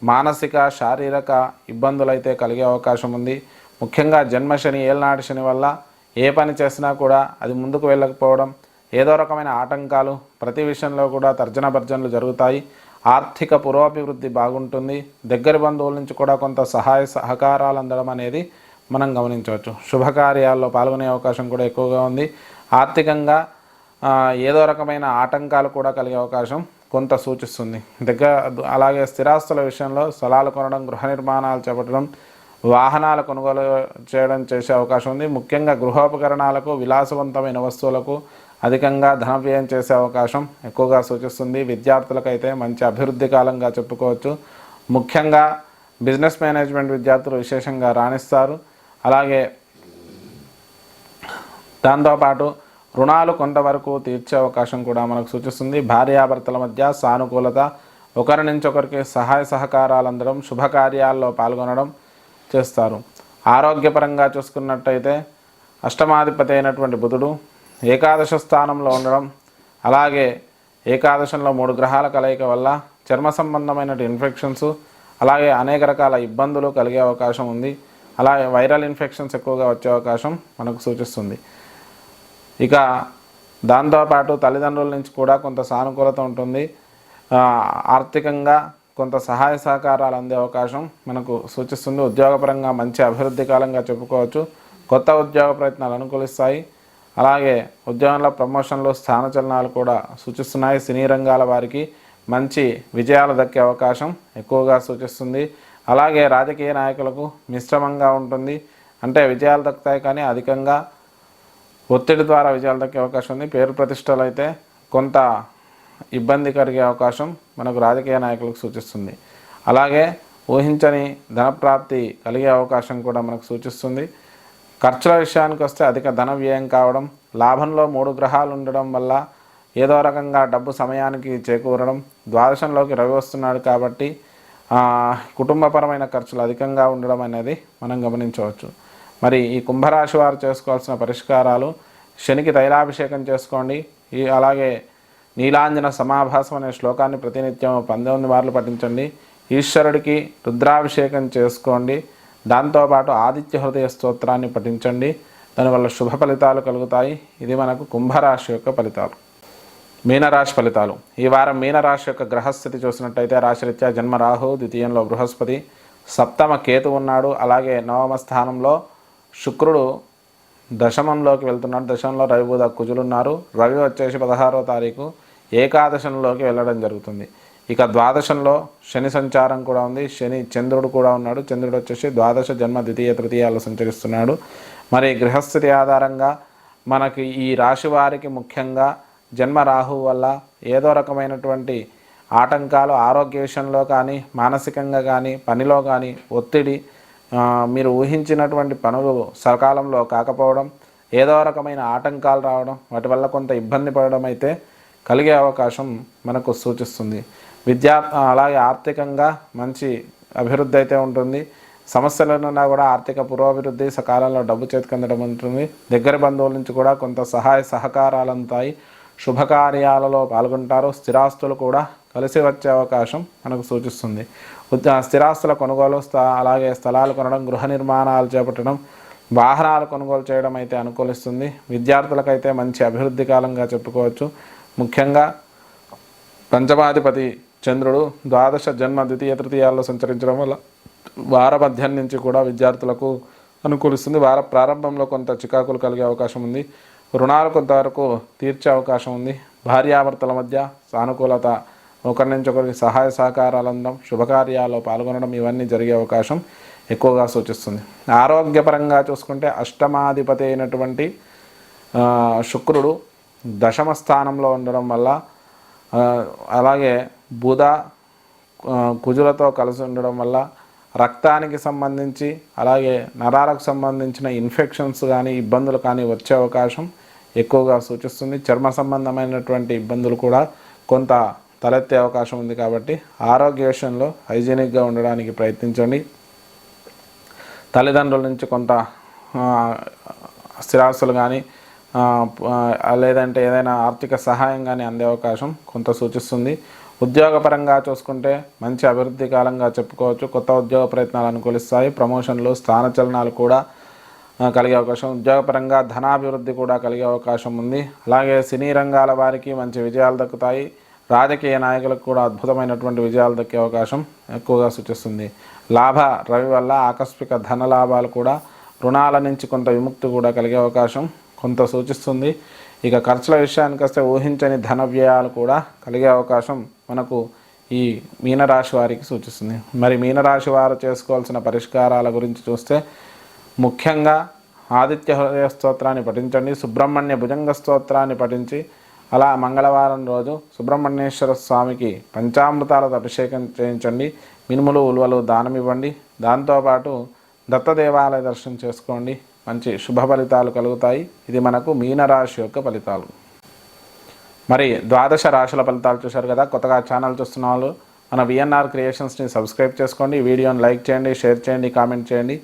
మానసిక శారీరక ఇబ్బందులు అయితే కలిగే అవకాశం ఉంది. ముఖ్యంగా జన్మశని, ఏళ్ళనాటి శని వల్ల ఏ పని చేసినా కూడా అది ముందుకు వెళ్ళకపోవడం, ఏదో రకమైన ఆటంకాలు, ప్రతి విషయంలో కూడా తర్జన భర్జనలు జరుగుతాయి. ఆర్థిక పురోభివృద్ధి బాగుంటుంది. దగ్గర బంధువుల నుంచి కూడా కొంత సహాయ సహకారాలు అందడం అనేది మనం గమనించవచ్చు. శుభకార్యాల్లో పాల్గొనే అవకాశం కూడా ఎక్కువగా ఉంది. ఆర్థికంగా ఏదో రకమైన ఆటంకాలు కూడా కలిగే అవకాశం కొంత సూచిస్తుంది. అలాగే స్థిరాస్తుల విషయంలో స్థలాలు కొనడం, గృహ నిర్మాణాలు చేపట్టడం, వాహనాల కొనుగోలు చేసే అవకాశం ఉంది. ముఖ్యంగా గృహోపకరణాలకు, విలాసవంతమైన వస్తువులకు అధికంగా ధన వ్యయం చేసే అవకాశం ఎక్కువగా సూచిస్తుంది. విద్యార్థులకైతే మంచి అభివృద్ధి కాలంగా చెప్పుకోవచ్చు. ముఖ్యంగా బిజినెస్ మేనేజ్మెంట్ విద్యార్థులు విశేషంగా రాణిస్తారు. అలాగే దాంతోపాటు రుణాలు కొంతవరకు తీర్చే అవకాశం కూడా మనకు సూచిస్తుంది. భార్యాభర్తల మధ్య సానుకూలత, ఒకరి నుంచి ఒకరికి సహాయ సహకారాలు అందడం, శుభకార్యాల్లో పాల్గొనడం చేస్తారు. ఆరోగ్యపరంగా చూసుకున్నట్టయితే అష్టమాధిపతి అయినటువంటి బుధుడు ఏకాదశ స్థానంలో ఉండడం, అలాగే ఏకాదశంలో 3 గ్రహాల కలయిక వల్ల చర్మ సంబంధమైన ఇన్ఫెక్షన్స్, అలాగే అనేక రకాల ఇబ్బందులు కలిగే అవకాశం ఉంది. అలాగే వైరల్ ఇన్ఫెక్షన్స్ ఎక్కువగా వచ్చే అవకాశం మనకు సూచిస్తుంది. ఇక దాంతోపాటు తల్లిదండ్రుల నుంచి కూడా కొంత సానుకూలత ఉంటుంది. ఆర్థికంగా కొంత సహాయ సహకారాలు అందే అవకాశం మనకు సూచిస్తుంది. ఉద్యోగపరంగా మంచి అభివృద్ధి కాలంగా చెప్పుకోవచ్చు. కొత్త ఉద్యోగ ప్రయత్నాలు అనుకూలిస్తాయి. అలాగే ఉద్యోగంలో ప్రమోషన్లు, స్థానచలనాలు కూడా సూచిస్తున్నాయి. సినీ రంగాల వారికి మంచి విజయాలు దక్కే అవకాశం ఎక్కువగా సూచిస్తుంది. అలాగే రాజకీయ నాయకులకు మిశ్రమంగా ఉంటుంది. అంటే విజయాలు దక్కుతాయి కానీ అధికంగా ఒత్తిడి ద్వారా విజయాలు దక్కే అవకాశం ఉంది. పేరు ప్రతిష్టలు అయితే కొంత ఇబ్బంది కలిగే అవకాశం మనకు రాజకీయ నాయకులకు సూచిస్తుంది. అలాగే ఊహించని ధనప్రాప్తి కలిగే అవకాశం కూడా మనకు సూచిస్తుంది. ఖర్చుల విషయానికి వస్తే అధిక ధన వ్యయం కావడం, లాభంలో 3 గ్రహాలు ఉండడం వల్ల ఏదో రకంగా డబ్బు సమయానికి చేకూరడం, ద్వాదశంలోకి రవి వస్తున్నాడు కాబట్టి కుటుంబపరమైన ఖర్చులు అధికంగా ఉండడం అనేది మనం గమనించవచ్చు. మరి ఈ కుంభరాశి వారు చేసుకోవాల్సిన పరిష్కారాలు: శనికి తైలాభిషేకం చేసుకోండి. అలాగే నీలాంజన సమాభాసం అనే శ్లోకాన్ని ప్రతినిత్యం 19 మార్లు పఠించండి. ఈశ్వరుడికి రుద్రాభిషేకం చేసుకోండి. దాంతోపాటు ఆదిత్య హృదయ స్తోత్రాన్ని పఠించండి. దానివల్ల శుభ ఫలితాలు కలుగుతాయి. ఇది మనకు కుంభరాశి యొక్క ఫలితాలు. మీనరాశి ఫలితాలు. ఈ వారం మీనరాశి యొక్క గ్రహస్థితి చూసినట్టయితే రాశిరీత్యా జన్మ రాహు, ద్వితీయంలో బృహస్పతి, సప్తమ కేతు ఉన్నాడు. అలాగే 9వ స్థానంలో శుక్రుడు దశమంలోకి వెళ్తున్నాడు. దశమంలో రవి, బుధ, కుజులు ఉన్నారు. రవి వచ్చేసి 16వ తారీఖు ఏకాదశంలోకి వెళ్ళడం జరుగుతుంది. ఇక ద్వాదశంలో శని సంచారం కూడా ఉంది. చంద్రుడు కూడా ఉన్నాడు. చంద్రుడు వచ్చేసి ద్వాదశ, జన్మ, ద్వితీయ, తృతీయాల్లో సంచరిస్తున్నాడు. మరి గృహస్థితి ఆధారంగా మనకి ఈ రాశి వారికి ముఖ్యంగా జన్మ రాహు వల్ల ఏదో రకమైనటువంటి ఆటంకాలు ఆరోగ్య విషయంలో కానీ, మానసికంగా కానీ, పనిలో కానీ ఒత్తిడి, మీరు ఊహించినటువంటి పనులు సకాలంలో కాకపోవడం, ఏదో రకమైన ఆటంకాలు రావడం, వాటి వల్ల కొంత ఇబ్బంది పడడం అయితే కలిగే అవకాశం మనకు సూచిస్తుంది. అలాగే ఆర్థికంగా మంచి అభివృద్ధి అయితే ఉంటుంది. సమస్యలున్నా కూడా ఆర్థిక పురోభివృద్ధి, సకాలంలో డబ్బు చేతికి అందడం ఉంటుంది. దగ్గర బంధువుల నుంచి కూడా కొంత సహాయ సహకారాలు అందుతాయి. శుభకార్యాలలో పాల్గొంటారు. స్థిరాస్తులు కూడా కలిసి వచ్చే అవకాశం మనకు సూచిస్తుంది. స్థిరాస్తుల కొనుగోలు, అలాగే స్థలాలు కొనడం, గృహ నిర్మాణాలు చేపట్టడం, వాహనాలు కొనుగోలు చేయడం అయితే అనుకూలిస్తుంది. విద్యార్థులకైతే మంచి అభివృద్ధి కాలంగా చెప్పుకోవచ్చు. ముఖ్యంగా పంచమాధిపతి చంద్రుడు ద్వాదశ, జన్మ, ద్వితీయ, తృతీయాల్లో సంచరించడం వల్ల వార మధ్యం నుంచి కూడా విద్యార్థులకు అనుకూలిస్తుంది. వార ప్రారంభంలో కొంత చికాకులు కలిగే అవకాశం ఉంది. రుణాలు కొంతవరకు తీర్చే అవకాశం ఉంది. భార్యాభర్తల మధ్య సానుకూలత, ఒకరి నుంచి ఒకరికి సహాయ సహకారాలు అందడం, శుభకార్యాల్లో పాల్గొనడం, ఇవన్నీ జరిగే అవకాశం ఎక్కువగా సూచిస్తుంది. ఆరోగ్యపరంగా చూసుకుంటే అష్టమాధిపతి అయినటువంటి శుక్రుడు దశమ స్థానంలో ఉండడం వల్ల, అలాగే బుధ కుజులతో కలిసి ఉండడం వల్ల రక్తానికి సంబంధించి, అలాగే నరాలకు సంబంధించిన ఇన్ఫెక్షన్స్ కానీ, ఇబ్బందులు కానీ వచ్చే అవకాశం ఎక్కువగా సూచిస్తుంది. చర్మ సంబంధమైనటువంటి ఇబ్బందులు కూడా కొంత తలెత్తే అవకాశం ఉంది. కాబట్టి ఆరోగ్య విషయంలో హైజీనిక్గా ఉండడానికి ప్రయత్నించండి. తల్లిదండ్రుల నుంచి కొంత స్థిరాస్తులు కానీ, లేదంటే ఏదైనా ఆర్థిక సహాయం కానీ అందే అవకాశం కొంత సూచిస్తుంది. ఉద్యోగపరంగా చూసుకుంటే మంచి అభివృద్ధి కాలంగా చెప్పుకోవచ్చు. కొత్త ఉద్యోగ ప్రయత్నాలు అనుకూలిస్తాయి. ప్రమోషన్లు, స్థానచలనాలు కూడా కలిగే అవకాశం. ఉద్యోగపరంగా ధనాభివృద్ధి కూడా కలిగే అవకాశం ఉంది. అలాగే సినీ రంగాల వారికి మంచి విజయాలు దక్కుతాయి. రాజకీయ నాయకులకు కూడా అద్భుతమైనటువంటి విజయాలు దక్కే అవకాశం ఎక్కువగా సూచిస్తుంది. లాభ రవి వల్ల ఆకస్మిక ధన లాభాలు కూడా, రుణాల నుంచి కొంత విముక్తి కూడా కలిగే అవకాశం కొంత సూచిస్తుంది. ఇక ఖర్చుల విషయానికి వస్తే ఊహించని ధన వ్యయాలు కూడా కలిగే అవకాశం మనకు ఈ మీనరాశి వారికి సూచిస్తుంది. మరి మీనరాశి వారు చేసుకోవాల్సిన పరిష్కారాల గురించి చూస్తే ముఖ్యంగా ఆదిత్య హృదయ స్తోత్రాన్ని పఠించండి, సుబ్రహ్మణ్య భుజంగ స్తోత్రాన్ని పఠించి, అలా మంగళవారం రోజు సుబ్రహ్మణ్యేశ్వర స్వామికి పంచామృతాలతో అభిషేకం చేయించండి, మినుములు ఉలువలు దానం ఇవ్వండి. దాంతోపాటు దత్త దేవాలయ దర్శనం చేసుకోండి, మంచి శుభ ఫలితాలు కలుగుతాయి. ఇది మనకు మీనరాశి యొక్క ఫలితాలు. మరి ద్వాదశ రాశుల ఫలితాలు చూశారు కదా. కొత్తగా ఛానల్ చూస్తున్న వాళ్ళు మన విఎన్ఆర్ క్రియేషన్స్ని సబ్స్క్రైబ్ చేసుకోండి, వీడియోని లైక్ చేయండి, షేర్ చేయండి, కామెంట్ చేయండి.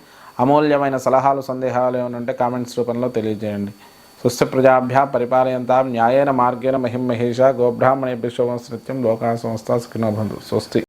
అమూల్యమైన సలహాలు సందేహాలు ఏమైనా ఉంటే కామెంట్స్ రూపంలో తెలియజేయండి. స్వస్తి ప్రజాభ్యా పరిపాలయంతాం న్యాయేన మార్గేణ మహిం మహేష గోబ్రాహ్మణేభ్యో నిత్యం లోకా సమస్తా సుఖినో భవంతు. స్వస్తి.